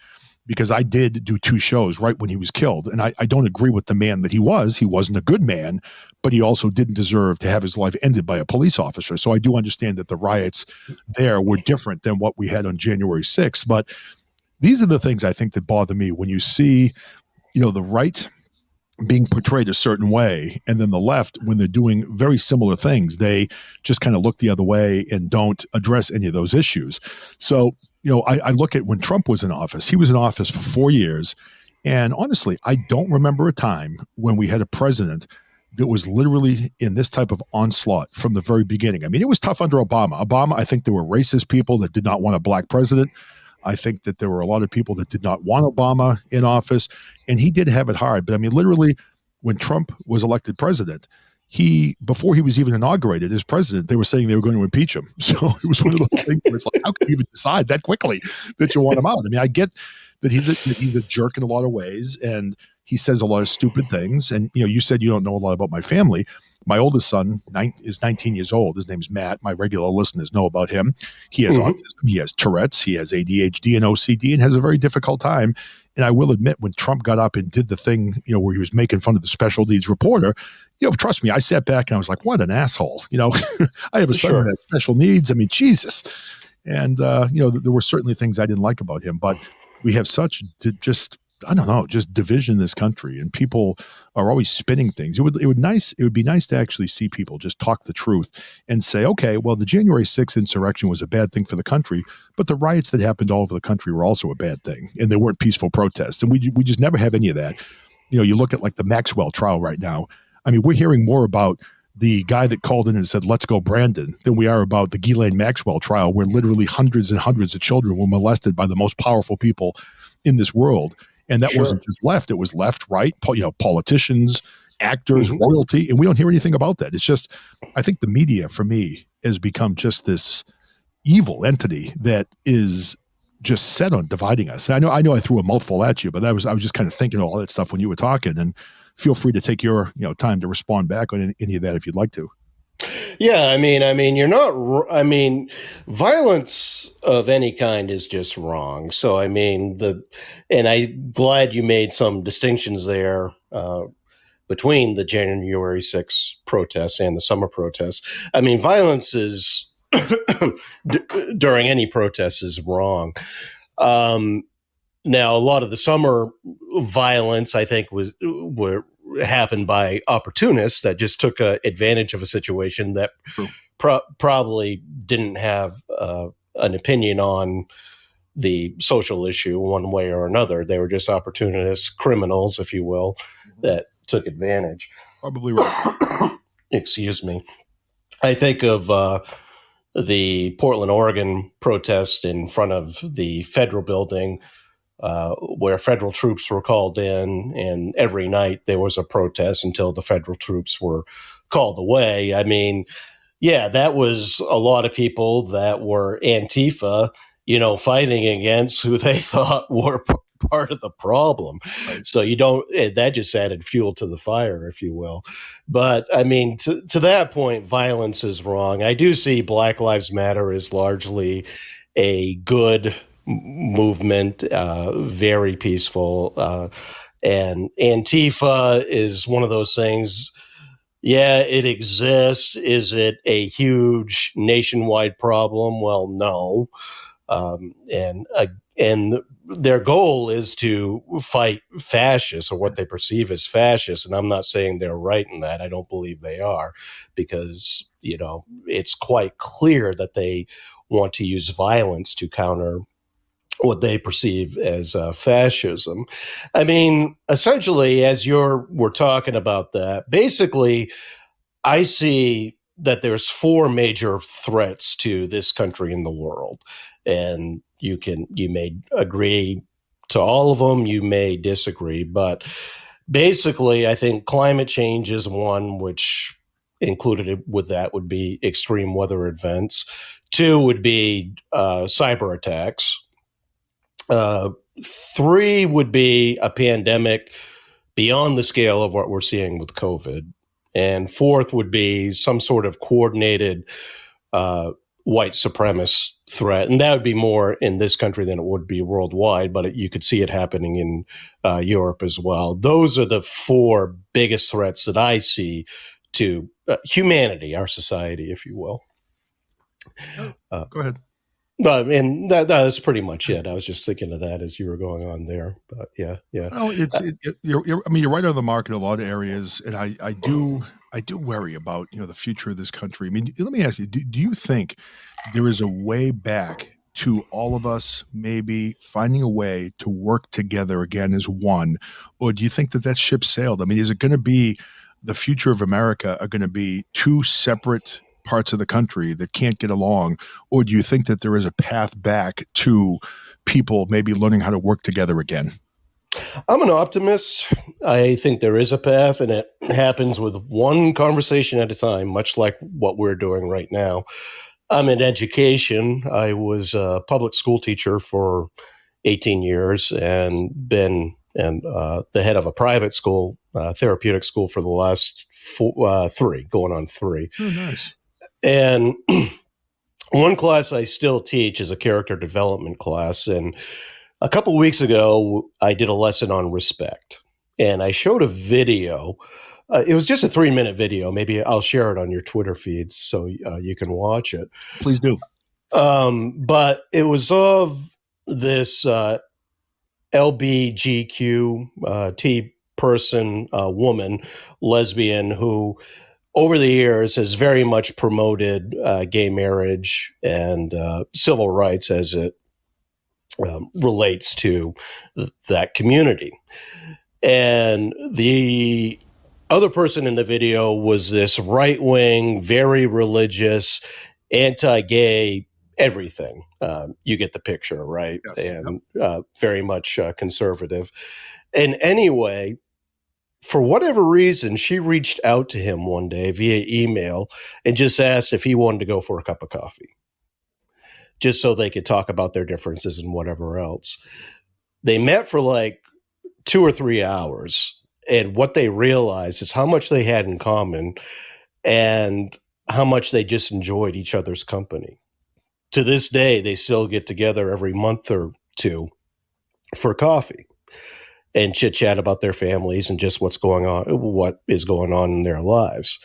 because I did do 2 shows right when he was killed. And I don't agree with the man that he was. He wasn't a good man, but he also didn't deserve to have his life ended by a police officer. So I do understand that the riots there were different than what we had on January 6th. But these are the things I think that bother me when you see, the right being portrayed a certain way, and then the left, when they're doing very similar things, they just kind of look the other way and don't address any of those issues. So, I look at when Trump was in office. He was in office for 4 years, and honestly, I don't remember a time when we had a president that was literally in this type of onslaught from the very beginning. I mean, it was tough under Obama. I think there were racist people that did not want a black president. I think that there were a lot of people that did not want Obama in office, and he did have it hard. But I mean, literally, when Trump was elected president, before he was even inaugurated as president, they were saying they were going to impeach him. So it was one of those things where it's like, how can you even decide that quickly that you want him out? I mean, I get that he's a jerk in a lot of ways, and he says a lot of stupid things. And you said you don't know a lot about my family. My oldest son is 19 years old. His name's Matt. My regular listeners know about him. He has autism. He has Tourette's. He has ADHD and OCD and has a very difficult time. And I will admit, when Trump got up and did the thing, where he was making fun of the special needs reporter, trust me, I sat back and I was like, what an asshole. I have a son who has special needs. I mean, Jesus. And, there were certainly things I didn't like about him, but we have such just division in this country, and people are always spinning things. It would be nice to actually see people just talk the truth and say, okay, well, the January 6th insurrection was a bad thing for the country, but the riots that happened all over the country were also a bad thing, and they weren't peaceful protests. And we just never have any of that. You look at like the Maxwell trial right now. I mean, we're hearing more about the guy that called in and said, let's go Brandon, than we are about the Ghislaine Maxwell trial, where literally hundreds and hundreds of children were molested by the most powerful people in this world. And that wasn't just left. It was left, right, politicians, actors, royalty, and we don't hear anything about that. It's just, I think the media, for me, has become just this evil entity that is just set on dividing us. And I know I threw a mouthful at you, but I was just kind of thinking all that stuff when you were talking, and feel free to take your time to respond back on any of that if you'd like to. Yeah, I mean, you're not. I mean, violence of any kind is just wrong. So, I mean, and I'm glad you made some distinctions there between the January 6th protests and the summer protests. I mean, violence is during any protest is wrong. Now, a lot of the summer violence, I think, were happened by opportunists that just took advantage of a situation that probably didn't have an opinion on the social issue one way or another. They were just opportunist criminals, if you will, that took advantage. Probably right. Excuse me. I think of the Portland, Oregon protest in front of the federal building, where federal troops were called in, and every night there was a protest until the federal troops were called away. I mean, yeah, that was a lot of people that were Antifa, fighting against who they thought were part of the problem. Right. So that just added fuel to the fire, if you will. But I mean, to that point, violence is wrong. I do see Black Lives Matter as largely a good movement, very peaceful, and Antifa is one of those things. Yeah, it exists. Is it a huge nationwide problem? Well, no. And their goal is to fight fascists, or what they perceive as fascists. And I'm not saying they're right in that. I don't believe they are, because it's quite clear that they want to use violence to counter what they perceive as fascism. I mean, essentially, as we're talking about that, basically, I see that there's four major threats to this country and the world. And you may agree to all of them, you may disagree, but basically, I think climate change is one, which included with that would be extreme weather events. Two would be cyber attacks. Three would be a pandemic beyond the scale of what we're seeing with COVID. And fourth would be some sort of coordinated white supremacist threat. And that would be more in this country than it would be worldwide, but you could see it happening in Europe as well. Those are the four biggest threats that I see to humanity, our society, if you will. Go ahead. No, I mean, that's pretty much it. I was just thinking of that as you were going on there. But yeah. Oh, you're right on the mark in a lot of areas, and I do worry about the future of this country. I mean, let me ask you: do you think there is a way back to all of us maybe finding a way to work together again as one, or do you think that ship sailed? I mean, is it going to be the future of America are going to be two separate parts of the country that can't get along? Or do you think that there is a path back to people maybe learning how to work together again? I'm an optimist. I think there is a path, and it happens with one conversation at a time, much like what we're doing right now. I'm in education. I was a public school teacher for 18 years and been the head of a private school, therapeutic school, for the last three, going on three. Oh, nice. And one class I still teach is a character development class. And a couple of weeks ago, I did a lesson on respect. And I showed a video. It was just a 3-minute video. Maybe I'll share it on your Twitter feeds so you can watch it. Please do. But it was of this LBGQ person, woman, lesbian, who over the years has very much promoted gay marriage and civil rights as it relates to that community. And the other person in the video was this right-wing, very religious, anti-gay everything. You get the picture, right? Yes. And very much conservative. And anyway, for whatever reason, she reached out to him one day via email and just asked if he wanted to go for a cup of coffee, just so they could talk about their differences and whatever else. They met for like 2 or 3 hours. And what they realized is how much they had in common and how much they just enjoyed each other's company. To this day, they still get together every month or two for coffee and chit chat about their families and just what is going on in their lives.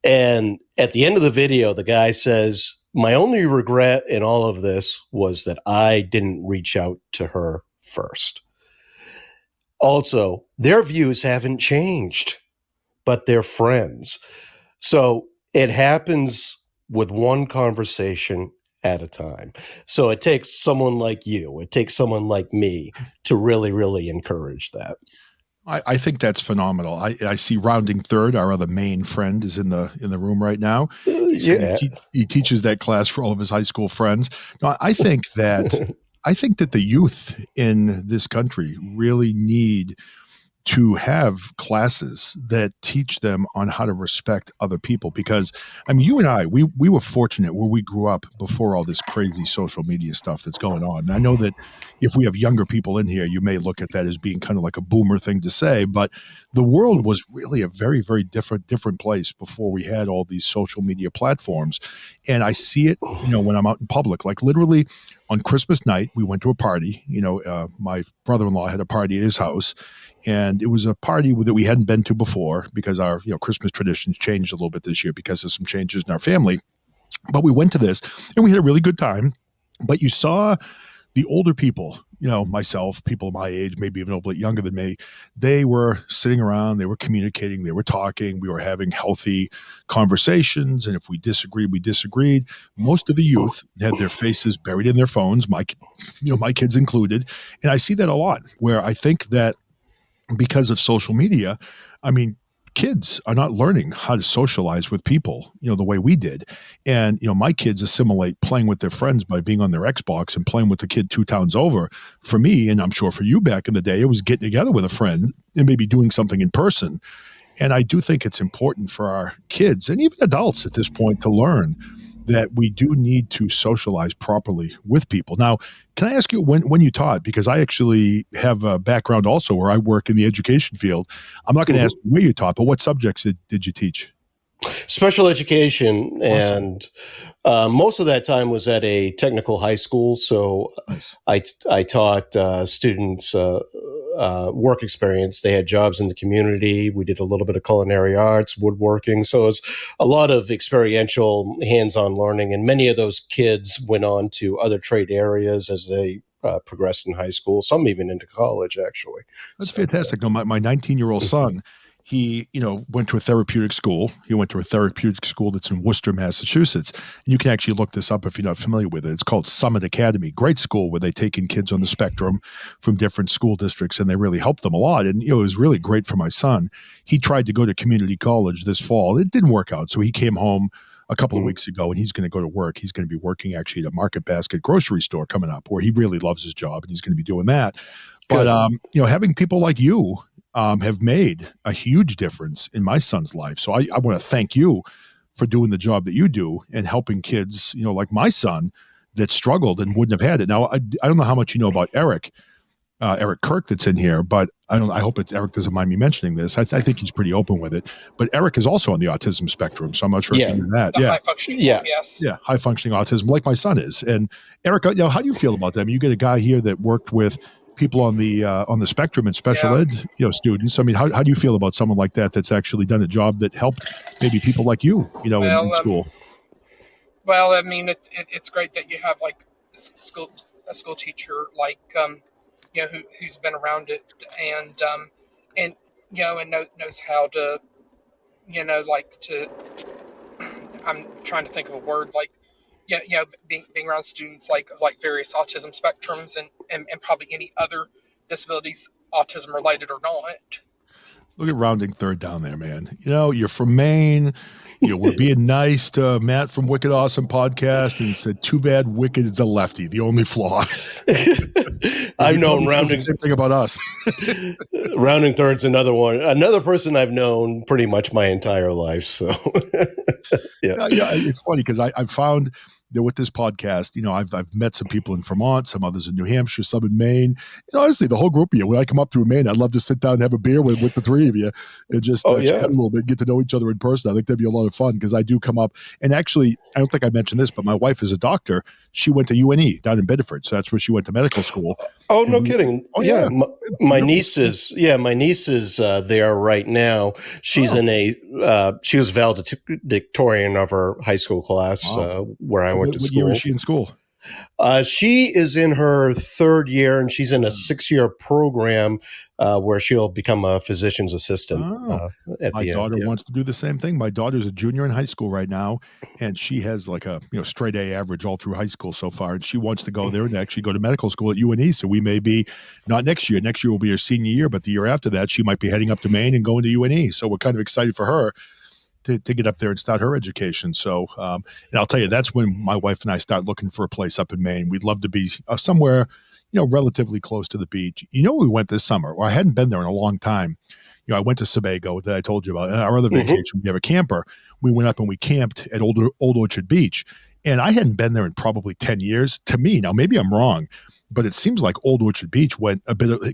And at the end of the video, the guy says, "My only regret in all of this was that I didn't reach out to her first." Also, their views haven't changed, but they're friends. So it happens with one conversation at a time. So it takes someone like you, it takes someone like me to really, really encourage that. I think that's phenomenal. I see rounding third, our other Maine friend, is in the room right now. He teaches that class for all of his high school friends. No, I think that the youth in this country really need to have classes that teach them on how to respect other people. Because, I mean, you and I, we were fortunate where we grew up before all this crazy social media stuff that's going on. And I know that if we have younger people in here, you may look at that as being kind of like a boomer thing to say, but the world was really a very, very different place before we had all these social media platforms. And I see it, when I'm out in public, like literally on Christmas night, we went to a party. My brother-in-law had a party at his house, and it was a party that we hadn't been to before because our Christmas traditions changed a little bit this year because of some changes in our family. But we went to this and we had a really good time. But you saw the older people, myself, people my age, maybe even a little bit younger than me, they were sitting around, they were communicating, they were talking, we were having healthy conversations. And if we disagreed, we disagreed. Most of the youth had their faces buried in their phones, my kids included. And I see that a lot, where I think that because of social media, I mean, kids are not learning how to socialize with people, the way we did. And, my kids assimilate playing with their friends by being on their Xbox and playing with the kid 2 towns over. For me, and I'm sure for you back in the day, it was getting together with a friend and maybe doing something in person. And I do think it's important for our kids and even adults at this point to learn that we do need to socialize properly with people. Now, can I ask you when you taught? Because I actually have a background also where I work in the education field. I'm not going to ask where you taught, but what subjects did you teach? Special education. Awesome. And most of that time was at a technical high school. So Nice. I taught students work experience. They had jobs in the community. We did a little bit of culinary arts, woodworking. So it was a lot of experiential hands-on learning. And many of those kids went on to other trade areas as they progressed in high school, some even into college, actually. That's fantastic. No, my 19-year-old son, he, went to a therapeutic school. He went to a therapeutic school that's in Worcester, Massachusetts. And you can actually look this up if you're not familiar with it. It's called Summit Academy. Great school where they take in kids on the spectrum from different school districts, and they really help them a lot. And, it was really great for my son. He tried to go to community college this fall. It didn't work out. So he came home a couple of weeks ago, and he's going to go to work. He's going to be working actually at a Market Basket grocery store coming up, where he really loves his job, and he's going to be doing that. But, having people like you have made a huge difference in my son's life. So I want to thank you for doing the job that you do and helping kids, like my son that struggled and wouldn't have had it. Now, I don't know how much you know about Eric Kirk that's in here, but I hope Eric doesn't mind me mentioning this. I think he's pretty open with it. But Eric is also on the autism spectrum, so I'm not sure if you knew that. High functioning. Yes. Yeah, high functioning autism, like my son is. And Eric, how do you feel about that? I mean, you get a guy here that worked with people on the spectrum and special ed, students. I mean, how do you feel about someone like that that's actually done a job that helped maybe people like you, in school? Well, I mean, it's great that you have like a school teacher like who's been around it and knows how to I'm trying to think of a word like being around students like various autism spectrums and probably any other disabilities, autism related or not. Look at rounding third down there, man. You're from Maine. We're being nice to Matt from Wicked Awesome Podcast, and he said, "Too bad Wicked is a lefty. The only flaw." I've known rounding. The same thing about us. Rounding third's another person I've known pretty much my entire life. So, yeah, it's funny because I've found that with this podcast, I've met some people in Vermont, some others in New Hampshire, some in Maine. Honestly, the whole group of you. When I come up through Maine, I'd love to sit down and have a beer with the three of you and just chat a little bit, get to know each other in person. I think that'd be a lot of fun because I do come up. And actually, I don't think I mentioned this, but my wife is a doctor. She went to UNE down in Bedford, so that's where she went to medical school. Oh, no kidding! Oh, yeah, my niece is there right now. She's she was valedictorian of her high school class where I went to school. What year is she in school? She is in her third year, and she's in a 6-year program where she'll become a physician's assistant. My daughter wants to do the same thing. My daughter's a junior in high school right now, and she has like a straight A average all through high school so far. And she wants to go there and actually go to medical school at UNE. So we may be not next year. Next year will be her senior year, but the year after that, she might be heading up to Maine and going to UNE. So we're kind of excited for her to get up there and start her education. So, and I'll tell you, that's when my wife and I start looking for a place up in Maine. We'd love to be somewhere, relatively close to the beach. We went this summer, or I hadn't been there in a long time. I went to Sebago that I told you about. And our other vacation, we have a camper. We went up and we camped at Old Orchard Beach. And I hadn't been there in probably 10 years. To me, now maybe I'm wrong, but it seems like Old Orchard Beach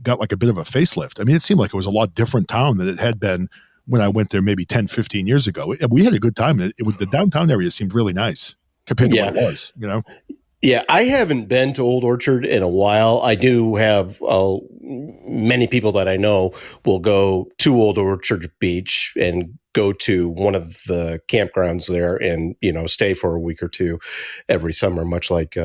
got like a bit of a facelift. I mean, it seemed like it was a lot different town than it had been when I went there maybe 10, 15 years ago. We had a good time. The downtown area seemed really nice compared to what it was, Yeah, I haven't been to Old Orchard in a while. I do have many people that I know will go to Old Orchard Beach and go to one of the campgrounds there and, stay for a week or two every summer, much like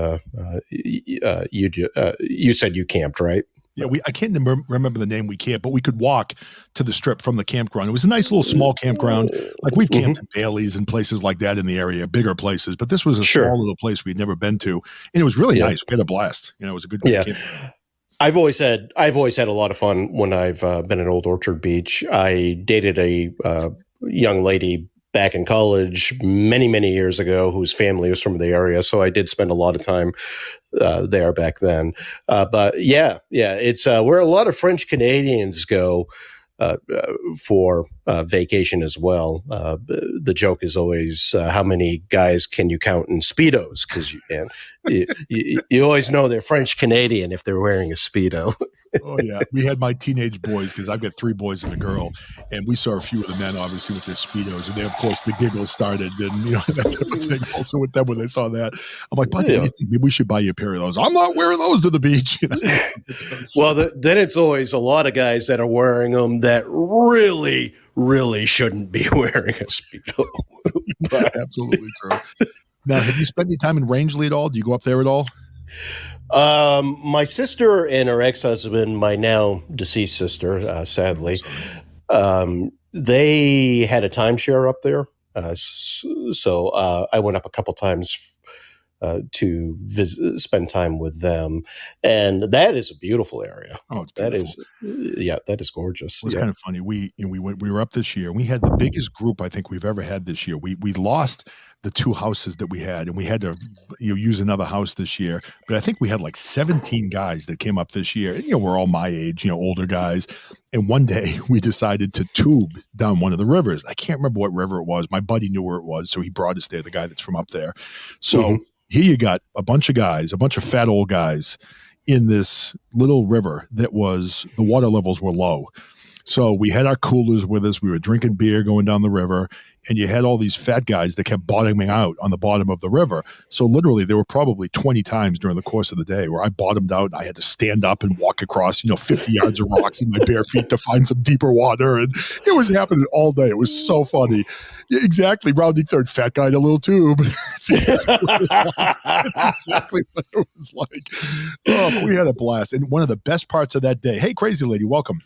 you said you camped, right? Yeah, I can't remember the name we camped, but we could walk to the strip from the campground. It was a nice little small campground. Like we've camped at Bailey's and places like that in the area, bigger places. But this was a small little place we'd never been to. And it was really nice. We had a blast. It was a good camp. I've always had a lot of fun when I've been at Old Orchard Beach. I dated a young lady back in college many, many years ago whose family was from the area. So I did spend a lot of time there back then. But it's where a lot of French Canadians go for vacation as well. The joke is always, how many guys can you count in Speedos? Because you always know they're French Canadian if they're wearing a Speedo. Oh, yeah. We had my teenage boys, because I've got 3 boys and a girl, and we saw a few of the men, obviously, with their Speedos. And then, of course, the giggles started, and, that type of thing also with them when they saw that. I'm like, buddy, maybe we should buy you a pair of those. I'm not wearing those to the beach. Well, then it's always a lot of guys that are wearing them that really, really shouldn't be wearing a Speedo. Absolutely true. Now, have you spent any time in Rangeley at all? Do you go up there at all? My sister and her ex-husband, my now deceased sister, sadly, They had a timeshare up there. So I went up a couple times to spend time with them, and that is a beautiful area. Oh, it's beautiful. That is gorgeous. It was kind of funny. We were up this year, and we had the biggest group I think we've ever had this year. We lost the 2 houses that we had, and we had to use another house this year. But I think we had like 17 guys that came up this year. And, we're all my age, older guys. And one day we decided to tube down one of the rivers. I can't remember what river it was. My buddy knew where it was, so he brought us there. The guy that's from up there. So here you got a bunch of guys, a bunch of fat old guys in this little river that the water levels were low. So we had our coolers with us. We were drinking beer going down the river, and you had all these fat guys that kept bottoming out on the bottom of the river. So literally there were probably 20 times during the course of the day where I bottomed out and I had to stand up and walk across, 50 yards of rocks in my bare feet to find some deeper water. And it was happening all day. It was so funny. Yeah, exactly. Rounding third, fat guy in a little tube. It's exactly what it was like. Oh, but we had a blast. And one of the best parts of that day, hey, crazy lady, welcome.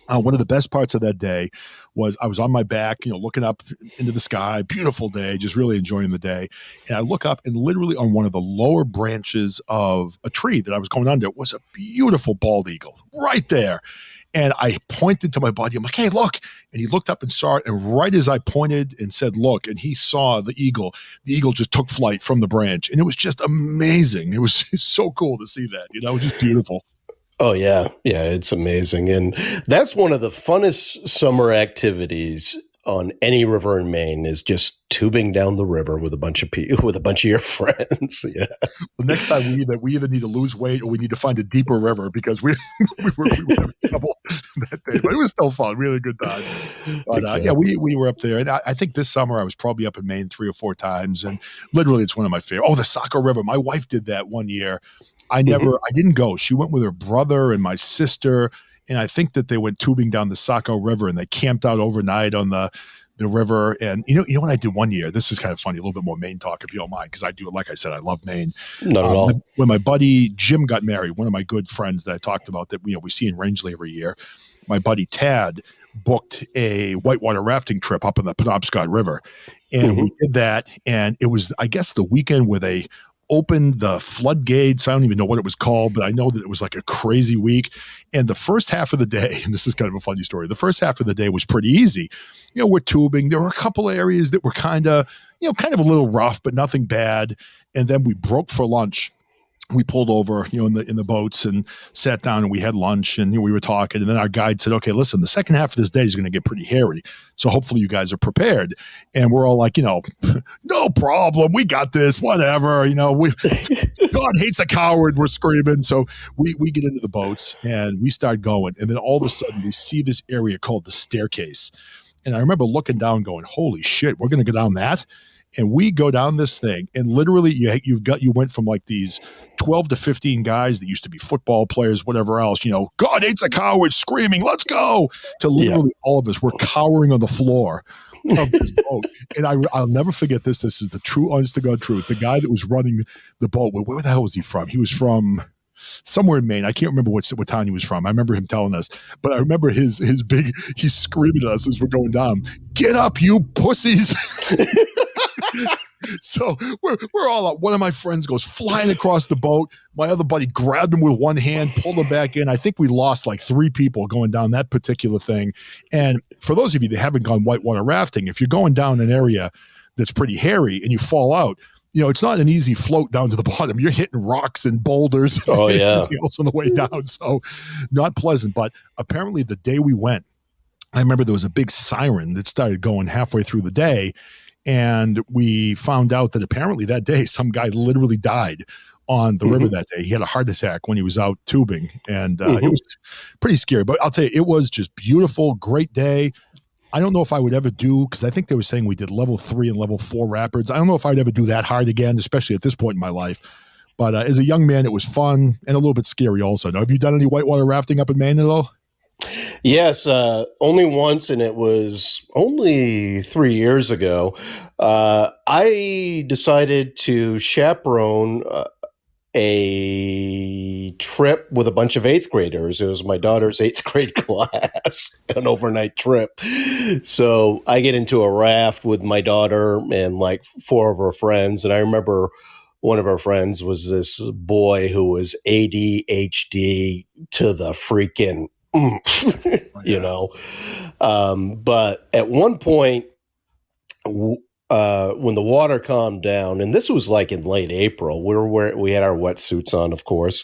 One of the best parts of that day was I was on my back, looking up into the sky, beautiful day, just really enjoying the day. And I look up, and literally on one of the lower branches of a tree that I was going under was a beautiful bald eagle right there. And I pointed to my buddy. I'm like, hey, look. And he looked up and saw it. And right as I pointed and said, look, and he saw the eagle just took flight from the branch. And it was just amazing. It was so cool to see that. It was just beautiful. Oh, yeah. Yeah, it's amazing. And that's one of the funnest summer activities on any river in Maine is just tubing down the river with a bunch of your friends. Yeah. Well, next time we either need to lose weight or we need to find a deeper river because we were having trouble that day. But it was still fun. We had a good time. But Exactly. we were up there. And I think this summer I was probably up in Maine 3 or 4 times. And literally it's one of my favorite. Oh, the Saco River. My wife did that one year. I didn't go. She went with her brother and my sister. And I think that they went tubing down the Saco River and they camped out overnight on the river. And you know what I did one year? This is kind of funny, a little bit more Maine talk if you don't mind, because I do, like I said, I love Maine. Not at all. When my buddy Jim got married, one of my good friends that I talked about that we see in Rangeley every year, my buddy Tad booked a whitewater rafting trip up in the Penobscot River. And we did that. And it was, I guess, the weekend where they opened the floodgates. I don't even know what it was called, but I know that it was like a crazy week. And the first half of the day, and this is kind of a funny story, the first half of the day was pretty easy. We're tubing. There were a couple of areas that were kind of a little rough, but nothing bad. And then we broke for lunch. We pulled over, in the boats and sat down and we had lunch and we were talking. And then our guide said, okay, listen, the second half of this day is going to get pretty hairy. So hopefully you guys are prepared. And we're all like, no problem. We got this, whatever. God hates a coward. We're screaming. So we get into the boats and we start going. And then all of a sudden we see this area called the staircase. And I remember looking down going, holy shit, we're going to go down that. And we go down this thing, and literally you went from like these 12 to 15 guys that used to be football players, whatever else, God hates a coward, screaming, let's go, to literally all of us were cowering on the floor of this boat. And I'll never forget this. This is the true, honest to God truth. The guy that was running the boat, where the hell was he from? He was from somewhere in Maine. I can't remember what town he was from. I remember him telling us, but I remember he's screaming at us as we're going down, get up, you pussies. So we're all out. One of my friends goes flying across the boat. My other buddy grabbed him with one hand, pulled him back in. I think we lost like 3 people going down that particular thing. And for those of you that haven't gone whitewater rafting, if you're going down an area that's pretty hairy and you fall out, it's not an easy float down to the bottom. You're hitting rocks and boulders. Oh, yeah. else on the way down. So not pleasant. But apparently the day we went, I remember there was a big siren that started going halfway through the day. And we found out that apparently that day, some guy literally died on the river that day. He had a heart attack when he was out tubing. And it was pretty scary. But I'll tell you, it was just beautiful, great day. I don't know if I would ever do, because I think they were saying we did level 3 and level 4 rapids. I don't know if I'd ever do that hard again, especially at this point in my life. But as a young man, it was fun and a little bit scary also. Now, have you done any whitewater rafting up in Maine at all? Yes, only once, and it was only 3 years ago. I decided to chaperone a trip with a bunch of eighth graders. It was my daughter's eighth grade class, an overnight trip. So I get into a raft with my daughter and like 4 of her friends. And I remember one of our friends was this boy who was ADHD to the freaking, you know. But at one point, when the water calmed down, and this was like in late April, we had our wetsuits on, of course.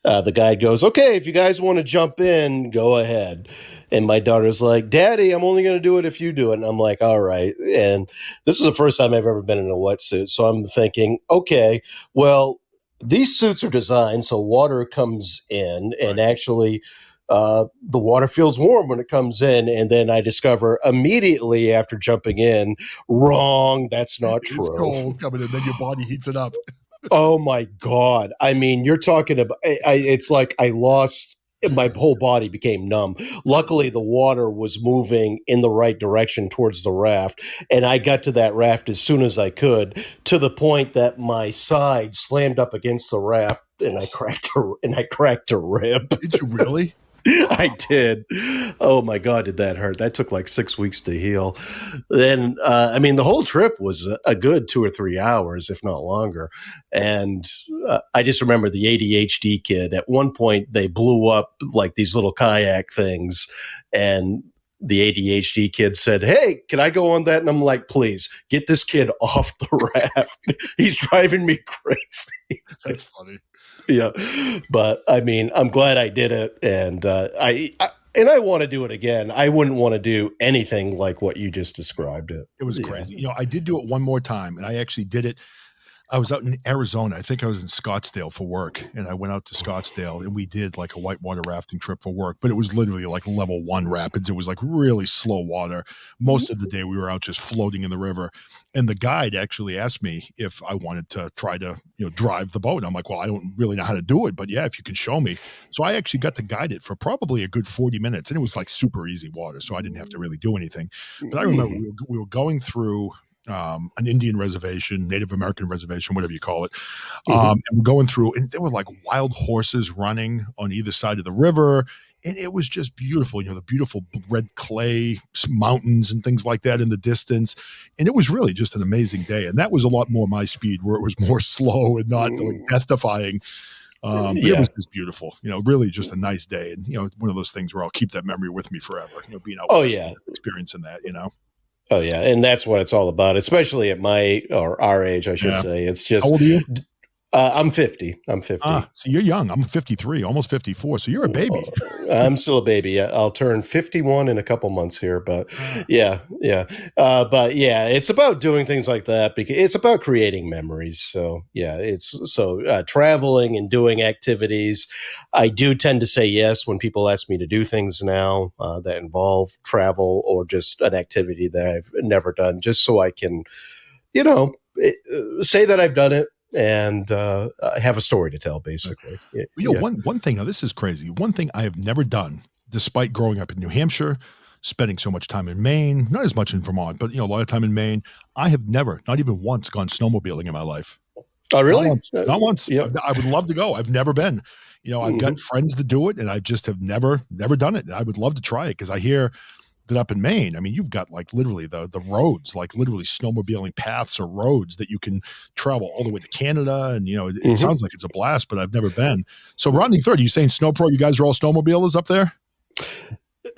The guide goes, "Okay, if you guys want to jump in, go ahead." And my daughter's like, "Daddy, I'm only going to do it if you do it." And I'm like, "All right." And this is the first time I've ever been in a wetsuit. So I'm thinking, okay, well, these suits are designed so water comes in and actually the water feels warm when it comes in. And then I discover immediately after jumping in, wrong, that's not true. It's cold coming in, then your body heats it up. Oh my God. I mean, you're talking about, it's like I lost, my whole body became numb. Luckily, the water was moving in the right direction towards the raft. And I got to that raft as soon as I could, to the point that my side slammed up against the raft and I cracked a rib. Did you really? I did. Oh my God, did that hurt? That took like 6 weeks to heal. Then, I mean, the whole trip was a good 2 or 3 hours, if not longer. And I just remember the ADHD kid. At one point, they blew up like these little kayak things, and the ADHD kid said, "Hey, can I go on that?" And I'm like, "Please get this kid off the raft. He's driving me crazy." That's funny. Yeah, but I mean, I'm glad I did it, and I want to do it again. I wouldn't want to do anything like what you just described. It was crazy. You know, I did do it one more time, and I actually did it. I was out in Arizona. I think I was in Scottsdale for work, and I went out to Scottsdale, and we did like a whitewater rafting trip for work, but it was literally like level 1 rapids. It was like really slow water. Most of the day we were out just floating in the river, and the guide actually asked me if I wanted to try to, drive the boat. And I'm like, well, I don't really know how to do it, but yeah, if you can show me. So I actually got to guide it for probably a good 40 minutes, and it was like super easy water, so I didn't have to really do anything. But I remember we were going through an Indian reservation, Native American reservation, whatever you call it. And we're going through, and there were like wild horses running on either side of the river. And it was just beautiful, the beautiful red clay mountains and things like that in the distance. And it was really just an amazing day. And that was a lot more my speed, where it was more slow and not like death defying. But it was just beautiful, really just a nice day. And, one of those things where I'll keep that memory with me forever, being out experiencing that, Oh yeah, and that's what it's all about, especially at our age, I should say. It's just. How old are you? I'm 50. So you're young. I'm 53, almost 54. So you're a baby. I'm still a baby. I'll turn 51 in a couple months here, but yeah. But yeah, it's about doing things like that because it's about creating memories. So yeah, traveling and doing activities. I do tend to say yes when people ask me to do things now that involve travel or just an activity that I've never done, just so I can, say that I've done it. And have a story to tell, basically. One thing, now this is crazy. One thing I have never done, despite growing up in New Hampshire, spending so much time in Maine, not as much in Vermont, but a lot of time in Maine, I have never, not even once, gone snowmobiling in my life. Oh, really? Not once. Yeah. I would love to go. I've never been. I've got friends that do it, and I just have never done it. I would love to try it because I hear that up in Maine, I mean, you've got like literally the roads, like literally snowmobiling paths or roads that you can travel all the way to Canada. And, it sounds like it's a blast, but I've never been. So Rodney Third, are you saying Snow Pro, you guys are all snowmobilers up there?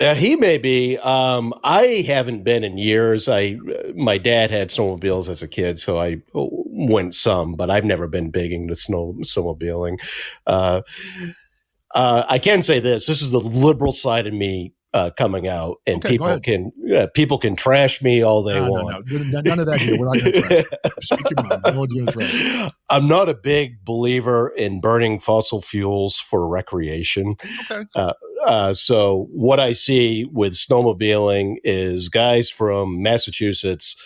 He may be. I haven't been in years. My dad had snowmobiles as a kid, so I went some, but I've never been big into snowmobiling. I can say this is the liberal side of me coming out, and people can trash me all they want. No. None of that here. We're not going to trash. Speak your mind. No one's going to trash. I'm not a big believer in burning fossil fuels for recreation. Okay. So what I see with snowmobiling is guys from Massachusetts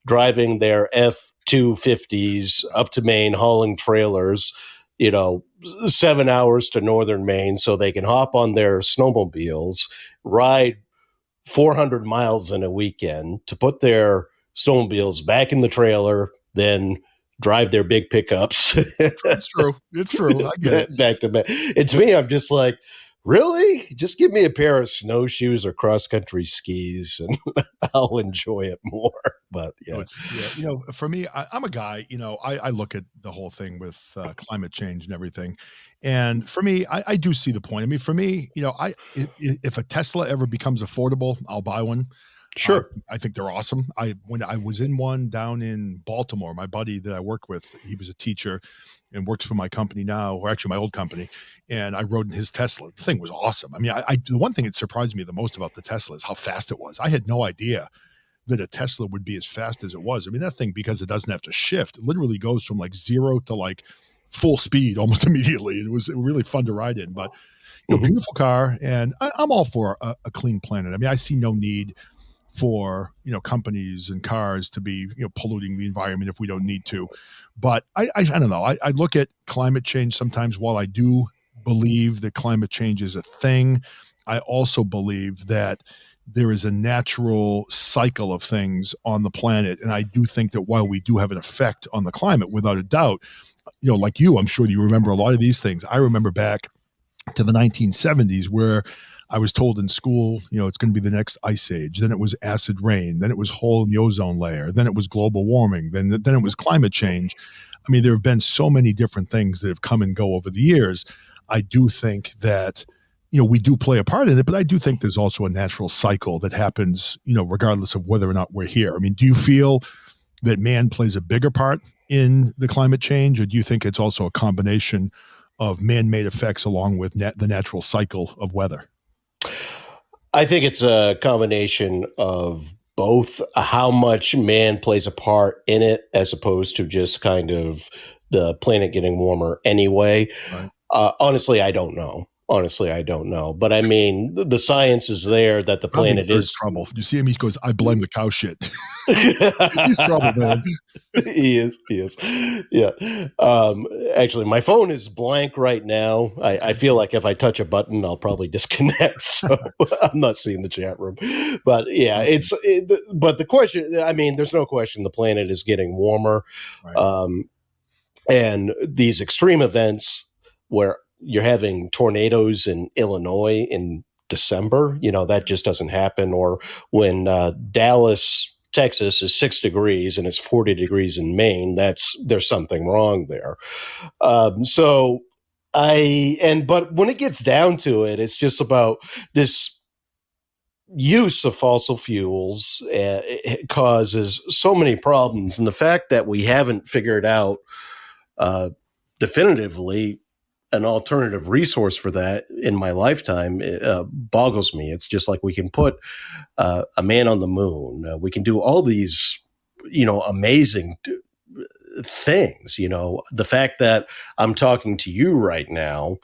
driving their F-250s up to Maine, hauling trailers, 7 hours to northern Maine so they can hop on their snowmobiles, ride 400 miles in a weekend to put their snowmobiles back in the trailer, then drive their big pickups. It's true. It's true. I get it. Back to back. And to me, I'm just like, really? Just give me a pair of snowshoes or cross country skis and I'll enjoy it more. But yeah. For me, I'm a guy, I look at the whole thing with climate change and everything. And for me, I do see the point. I mean, for me, if a Tesla ever becomes affordable, I'll buy one. Sure. I think they're awesome. When I was in one down in Baltimore, my buddy that I work with, he was a teacher and works for my company now, or actually my old company. And I rode in his Tesla. The thing was awesome. I mean, the one thing that surprised me the most about the Tesla is how fast it was. I had no idea that a Tesla would be as fast as it was. I mean, that thing, because it doesn't have to shift, it literally goes from like 0 to like full speed almost immediately. It was really fun to ride in, but beautiful car. And I'm all for a clean planet. I mean, I see no need for companies and cars to be polluting the environment if we don't need to. But I don't know. I look at climate change sometimes. While I do believe that climate change is a thing, I also believe that there is a natural cycle of things on the planet. And I do think that while we do have an effect on the climate, without a doubt, like you, I'm sure you remember a lot of these things. I remember back to the 1970s where I was told in school, it's going to be the next ice age. Then it was acid rain. Then it was hole in the ozone layer. Then it was global warming. Then it was climate change. I mean, there have been so many different things that have come and go over the years. I do think that, we do play a part in it, but I do think there's also a natural cycle that happens, regardless of whether or not we're here. I mean, do you feel that man plays a bigger part in the climate change, or do you think it's also a combination of man-made effects along with the natural cycle of weather? I think it's a combination of both, how much man plays a part in it as opposed to just kind of the planet getting warmer anyway. Right. Honestly, I don't know. But I mean, the science is there that the planet is trouble. You see him, he goes, I blame the cow shit. He's trouble, man. He is. Yeah. Actually, my phone is blank right now. I feel like if I touch a button, I'll probably disconnect. So I'm not seeing the chat room. But yeah, but the question, I mean, there's no question the planet is getting warmer. Right. And these extreme events where you're having tornadoes in Illinois in December, that just doesn't happen. Or when Dallas, Texas is 6 degrees and it's 40 degrees in Maine, there's something wrong there. But when it gets down to it, it's just about this use of fossil fuels. It causes so many problems. And the fact that we haven't figured out definitively an alternative resource for that in my lifetime boggles me. It's just like we can put a man on the moon. We can do all these, amazing things. The fact that I'm talking to you right now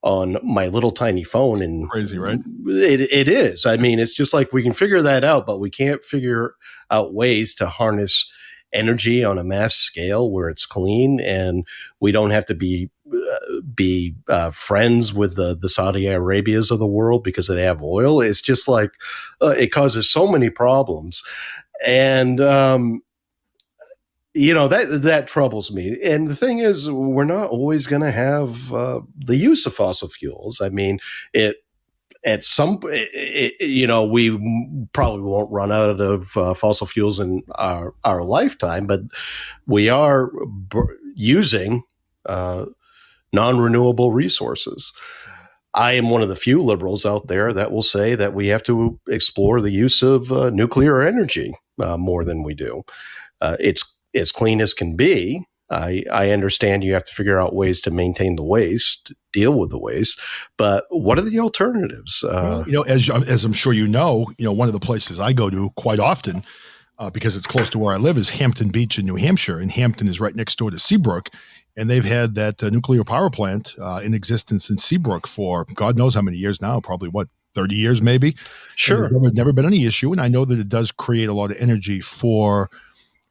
on my little tiny phone, and crazy, right? It is. I mean, it's just like we can figure that out, but we can't figure out ways to harness energy on a mass scale where it's clean, and we don't have to be friends with the Saudi Arabias of the world because they have oil. It's just like it causes so many problems, and that troubles me. And the thing is, we're not always going to have the use of fossil fuels. I mean, we probably won't run out of fossil fuels in our lifetime, but we are using non-renewable resources. I am one of the few liberals out there that will say that we have to explore the use of nuclear energy more than we do. It's as clean as can be. I understand you have to figure out ways to maintain the waste, deal with the waste, but what are the alternatives? As I'm sure one of the places I go to quite often, because it's close to where I live, is Hampton Beach in New Hampshire, and Hampton is right next door to Seabrook, and they've had that nuclear power plant in existence in Seabrook for God knows how many years now, probably 30 years maybe. Sure. There's never been any issue, and I know that it does create a lot of energy for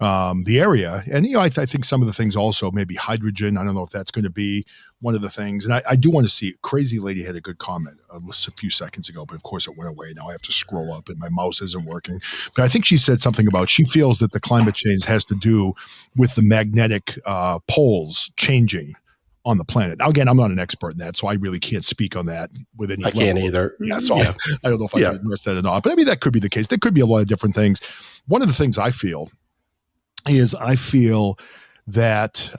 the area. And, I think some of the things also, maybe hydrogen. I don't know if that's going to be one of the things. And I do want to see, Crazy Lady had a good comment a few seconds ago, but of course it went away. Now I have to scroll up and my mouse isn't working. But I think she said something about, she feels that the climate change has to do with the magnetic poles changing on the planet. Now, again, I'm not an expert in that, so I really can't speak on that with any level. Can't either. Yeah, so I don't know if I can address that or not. But I mean, that could be the case. There could be a lot of different things. One of the things I feel that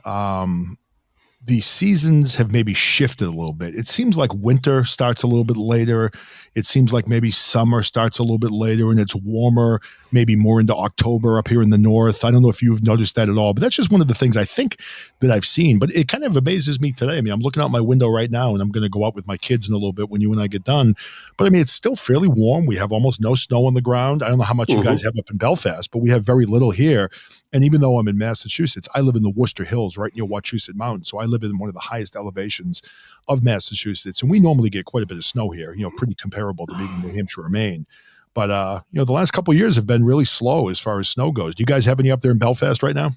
the seasons have maybe shifted a little bit. It seems like winter starts a little bit later. It seems like maybe summer starts a little bit later and it's warmer, maybe more into October up here in the north. I don't know if you've noticed that at all, but that's just one of the things I think that I've seen. But it kind of amazes me today. I mean, I'm looking out my window right now and I'm going to go out with my kids in a little bit when you and I get done. But I mean, it's still fairly warm. We have almost no snow on the ground. I don't know how much you guys have up in Belfast, but we have very little here. And even though I'm in Massachusetts, I live in the Worcester Hills right near Wachusett Mountain. So I live in one of the highest elevations of Massachusetts. And we normally get quite a bit of snow here, pretty comparable to maybe New Hampshire or Maine. But, the last couple of years have been really slow as far as snow goes. Do you guys have any up there in Belfast right now?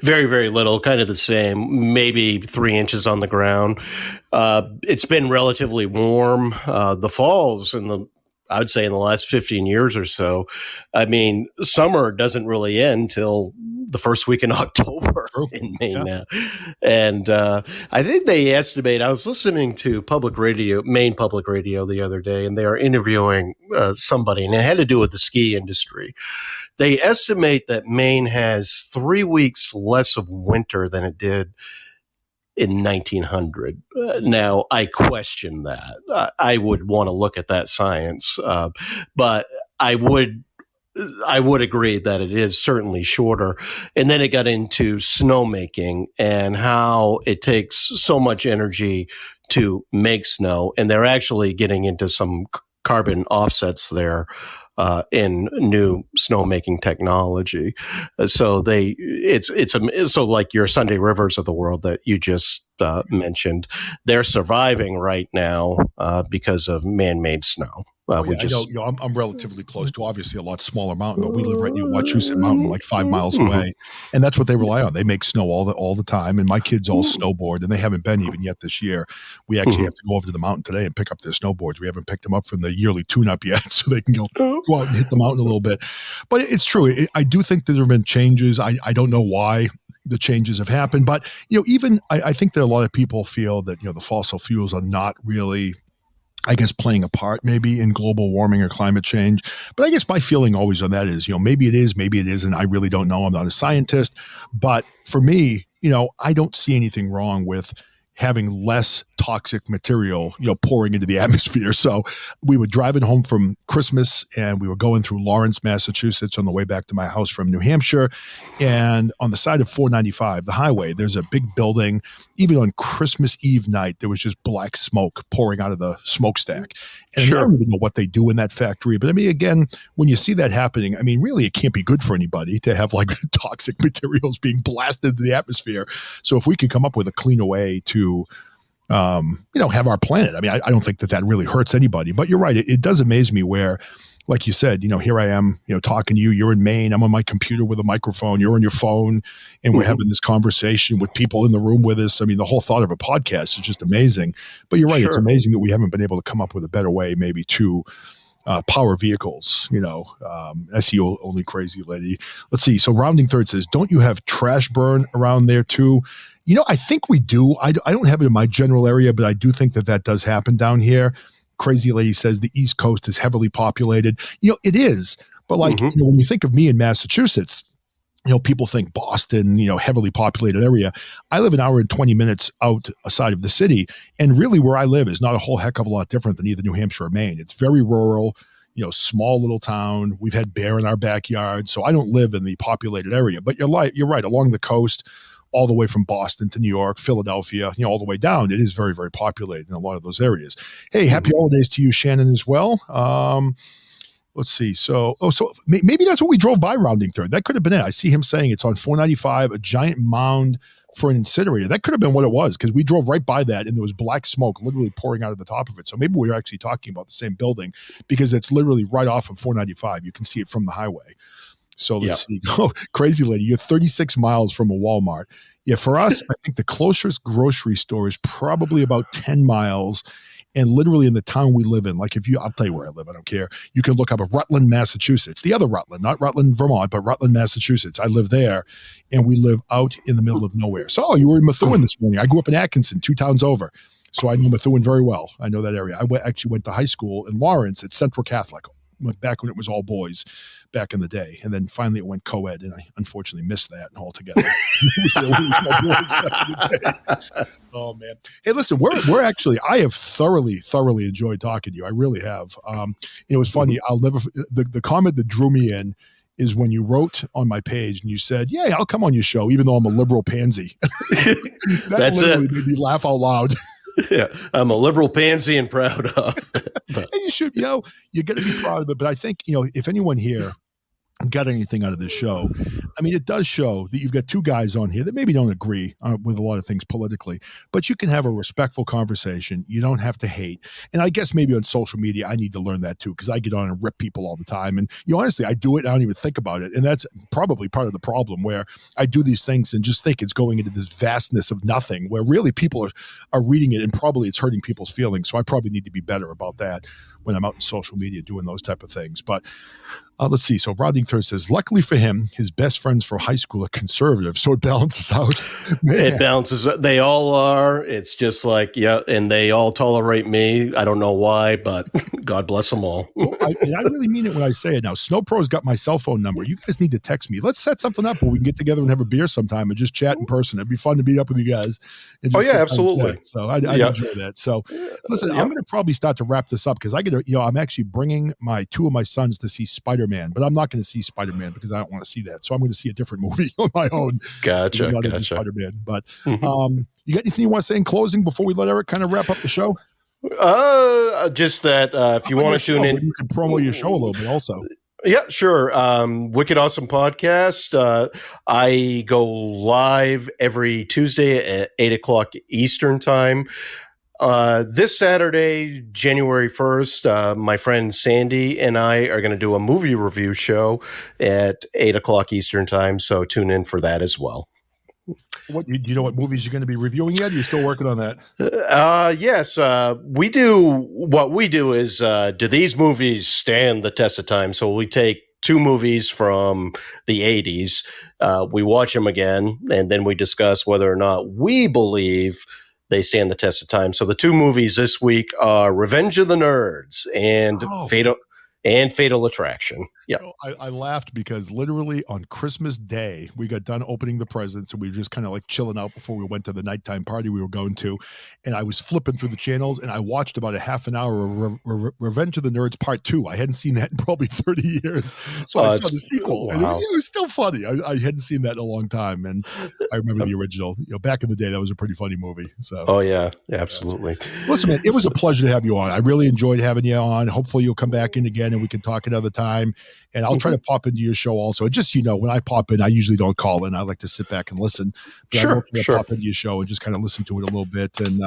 Very, very little, kind of the same, maybe 3 inches on the ground. It's been relatively warm. The falls I would say in the last 15 years or so. I mean, summer doesn't really end till the first week in October in Maine now. And I think they estimate, I was listening to Maine Public Radio the other day, and they are interviewing somebody, and it had to do with the ski industry. They estimate that Maine has 3 weeks less of winter than it did in 1900. Now, I question that. I would want to look at that science, but I would agree that it is certainly shorter. And then it got into snowmaking and how it takes so much energy to make snow, and they're actually getting into some carbon offsets there in new snowmaking technology. So so like your Sunday Rivers of the world that you just mentioned, they're surviving right now because of man-made snow. I know, I'm relatively close to obviously a lot smaller mountain, but we live right near Wachusett Mountain, like 5 miles away, and that's what they rely on. They make snow all the time, and my kids all snowboard, and they haven't been even yet this year. We actually have to go over to the mountain today and pick up their snowboards. We haven't picked them up from the yearly tune-up yet, so they can go out and hit the mountain a little bit. But it's true. I do think that there have been changes. I don't know why the changes have happened, but even I think that a lot of people feel that the fossil fuels are not really, I guess, playing a part maybe in global warming or climate change. But I guess my feeling always on that is, maybe it is, maybe it isn't. I really don't know. I'm not a scientist. But for me, I don't see anything wrong with having less toxic material, pouring into the atmosphere. So we were driving home from Christmas and we were going through Lawrence, Massachusetts on the way back to my house from New Hampshire. And on the side of 495, the highway, there's a big building. Even on Christmas Eve night, there was just black smoke pouring out of the smokestack. And I don't even know what they do in that factory. But I mean, again, when you see that happening, I mean, really, it can't be good for anybody to have like toxic materials being blasted into the atmosphere. So if we could come up with a cleaner way to have our planet. I mean, I don't think that really hurts anybody, but you're right. It does amaze me where, like you said, here I am, talking to you, you're in Maine, I'm on my computer with a microphone, you're on your phone, and we're having this conversation with people in the room with us. I mean, the whole thought of a podcast is just amazing, but you're right. It's amazing that we haven't been able to come up with a better way, maybe to power vehicles, I see only Crazy Lady. Let's see. So Rounding Third says, don't you have trash burn around there too? I think we do. I don't have it in my general area, but I do think that does happen down here. Crazy Lady says the East Coast is heavily populated. It is. But like, when you think of me in Massachusetts, people think Boston, heavily populated area. I live an hour and 20 minutes outside of the city. And really where I live is not a whole heck of a lot different than either New Hampshire or Maine. It's very rural, small little town. We've had bear in our backyard. So I don't live in the populated area. But you're right. Along the coast, all the way from Boston to New York, Philadelphia, all the way down, it is very, very populated in a lot of those areas. Hey, happy holidays to you, Shannon, as well. Let's see. So maybe that's what we drove by Rounding Third. That could have been it. I see him saying it's on 495, a giant mound for an incinerator. That could have been what it was, because we drove right by that and there was black smoke literally pouring out of the top of it. So maybe we were actually talking about the same building, because it's literally right off of 495. You can see it from the highway. So let's see. Oh, crazy lady, you're 36 miles from a Walmart. Yeah, for us, I think the closest grocery store is probably about 10 miles. And literally in the town we live in, like I'll tell you where I live, I don't care. You can look up a Rutland, Massachusetts, the other Rutland, not Rutland, Vermont, but Rutland, Massachusetts. I live there, and we live out in the middle of nowhere. So, you were in Methuen this morning. I grew up in Atkinson, 2 towns over. So I know Methuen very well. I know that area. I actually went to high school in Lawrence at Central Catholic, back when it was all boys back in the day. And then finally it went co-ed, and I unfortunately missed that altogether. Oh, man. Hey, listen, we're actually, I have thoroughly enjoyed talking to you. I really have. It was funny. I'll never, the comment that drew me in is when you wrote on my page and you said, yeah, I'll come on your show, even though I'm a liberal pansy. That's it. Made me laugh out loud. Yeah, I'm a liberal pansy and proud of. And you should, you're going to be proud of it. But I think, if anyone here got anything out of this show, I mean, it does show that you've got 2 guys on here that maybe don't agree with a lot of things politically, but you can have a respectful conversation. You don't have to hate. And I guess maybe on social media, I need to learn that too, because I get on and rip people all the time. And honestly, I do it. I don't even think about it. And that's probably part of the problem, where I do these things and just think it's going into this vastness of nothing, where really people are reading it, and probably it's hurting people's feelings. So I probably need to be better about that when I'm out in social media doing those type of things. But let's see. So Rodney Third says, luckily for him, his best friends for high school are conservative, so it balances out. It balances. They all are. It's just like, and they all tolerate me. I don't know why, but God bless them all. I really mean it when I say it now. Snowpro's got my cell phone number. You guys need to text me. Let's set something up where we can get together and have a beer sometime and just chat in person. It'd be fun to meet up with you guys. Oh, yeah, absolutely. So I enjoy that. So listen, I'm going to probably start to wrap this up, because I'm actually bringing 2 of my sons to see Spider-Man, but I'm not going to see Spider-Man because I don't want to see that. So I'm going to see a different movie on my own. Gotcha. Spider-Man. But you got anything you want to say in closing before we let Eric kind of wrap up the show? Just that if you want to tune in, you can promo your show a little bit also. Yeah, sure. Wicked Awesome Podcast. I go live every Tuesday at 8:00 Eastern Time. This Saturday, January 1st, my friend Sandy and I are going to do a movie review show at 8:00 Eastern Time. So tune in for that as well. What do you know what movies you're going to be reviewing yet? Are you still working on that? Yes. We do. What we do is, do these movies stand the test of time? So we take 2 movies from the 80s. We watch them again, and then we discuss whether or not we believe they stand the test of time. So the 2 movies this week are Revenge of the Nerds and Fatal Attraction. Yeah. I laughed because literally on Christmas Day, we got done opening the presents, and we were just kind of like chilling out before we went to the nighttime party we were going to. And I was flipping through the channels, and I watched about a half an hour of Revenge of the Nerds Part 2. I hadn't seen that in probably 30 years. So I saw the sequel. Wow. And it was still funny. I hadn't seen that in a long time. And I remember the original. Back in the day, that was a pretty funny movie. So. Oh, yeah. Absolutely. Listen, man, it was a pleasure to have you on. I really enjoyed having you on. Hopefully you'll come back in again and we can talk another time. And I'll try to pop into your show also. Just, when I pop in, I usually don't call in. I like to sit back and listen. But Sure. Pop into your show and just kind of listen to it a little bit. And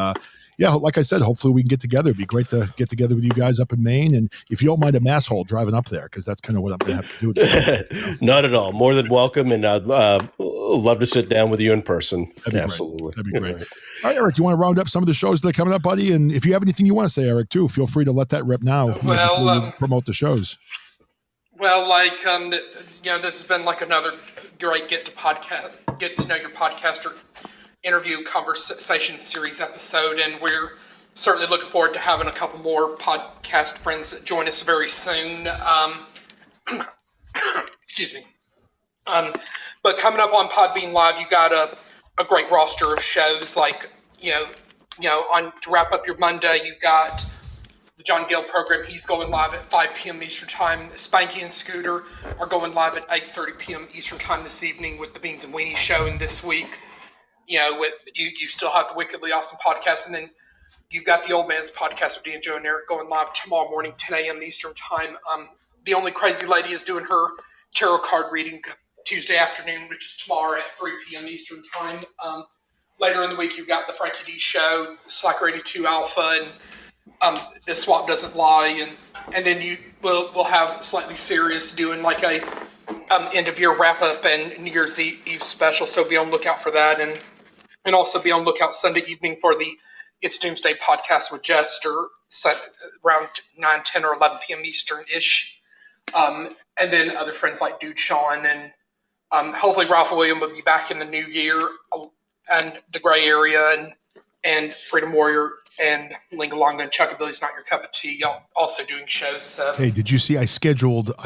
like I said, hopefully we can get together. It'd be great to get together with you guys up in Maine. And if you don't mind a mass hole driving up there, because that's kind of what I'm going to have to do. Not at all. More than welcome. And I'd love to sit down with you in person. Absolutely. That'd be great. All right, Eric, you want to round up some of the shows that are coming up, buddy? And if you have anything you want to say, Eric, too, feel free to let that rip now. Well, promote the shows. Well, this has been like another great get to know your podcaster interview conversation series episode, and we're certainly looking forward to having a couple more podcast friends that join us very soon. Excuse me. But coming up on Podbean Live, you got a great roster of shows. Like to wrap up your Monday, you got the John Gale program. He's going live at 5 p.m. Eastern Time. Spanky and Scooter are going live at 8:30 p.m. Eastern Time this evening with the Beans and Weenie show. And this week, with you still have the Wickedly Awesome podcast, and then you've got the Old Man's podcast with Dan, Joe, and Eric going live tomorrow morning, 10 a.m. Eastern Time. The Only Crazy Lady is doing her tarot card reading Tuesday afternoon, which is tomorrow at 3 p.m. Eastern Time. Later in the week, you've got the Frankie D show, Slacker 82 Alpha, and This Swap Doesn't Lie, and then we'll have Slightly Serious doing like a end of year wrap up and New Year's Eve special. So be on lookout for that, and also be on lookout Sunday evening for the It's Doomsday podcast with Jester, around 9, 10, or 11 p.m. Eastern ish. And then other friends like Dude Sean, and hopefully Ralph William will be back in the new year, and the Gray Area, and Freedom Warrior, and Lingalonga and Chuckabilly's Not Your Cup of Tea, y'all also doing shows. So. Hey, did you see I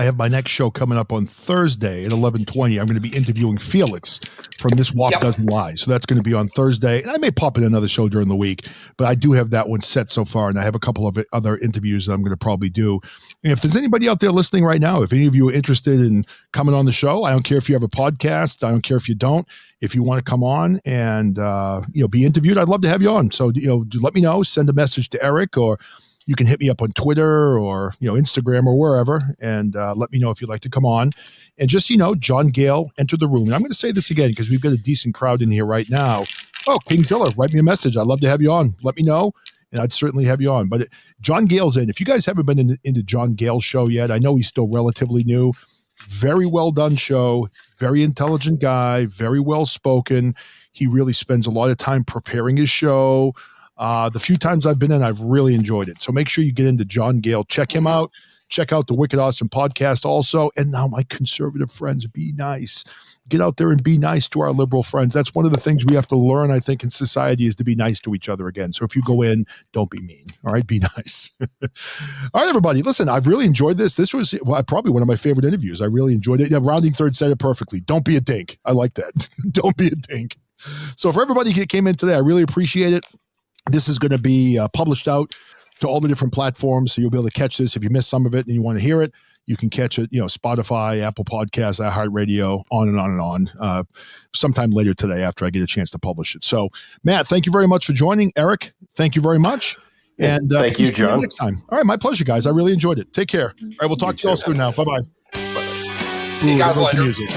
have my next show coming up on Thursday at 11:20. I'm going to be interviewing Felix from This Walk Doesn't Lie. So that's going to be on Thursday. And I may pop in another show during the week, but I do have that one set so far. And I have a couple of other interviews that I'm going to probably do. And if there's anybody out there listening right now, if any of you are interested in coming on the show, I don't care if you have a podcast. I don't care if you don't. If you want to come on and be interviewed, I'd love to have you on. So let me know. Send a message to Eric, or you can hit me up on Twitter or Instagram or wherever, and let me know if you'd like to come on. And just John Gale entered the room, and I'm going to say this again because we've got a decent crowd in here right now. Oh, Kingzilla, write me a message. I'd love to have you on. Let me know, and I'd certainly have you on. But John Gale's in. If you guys haven't been into John Gale's show yet, I know he's still relatively new. Very well done show, very intelligent guy, very well spoken. He really spends a lot of time preparing his show. The few times I've been in, I've really enjoyed it. So make sure you get into John Gale. Check him out. Check out the Wicked Awesome podcast also. And now, my conservative friends, be nice. Get out there and be nice to our liberal friends. That's one of the things we have to learn, I think, in society, is to be nice to each other again. So if you go in, don't be mean. All right, be nice. All right, everybody. Listen, I've really enjoyed this. This was probably one of my favorite interviews. I really enjoyed it. Yeah, Rounding Third said it perfectly. Don't be a dink. I like that. Don't be a dink. So for everybody who came in today, I really appreciate it. This is going to be published out to all the different platforms, so you'll be able to catch this. If you missed some of it and you want to hear it, you can catch it, Spotify, Apple Podcasts, iHeartRadio, on and on and on, sometime later today after I get a chance to publish it. So, Matt, thank you very much for joining. Eric, thank you very much. And thank you, John. Next time. All right, my pleasure, guys. I really enjoyed it. Take care. All right, we'll talk to you all soon now. Bye-bye. See you guys later. Music.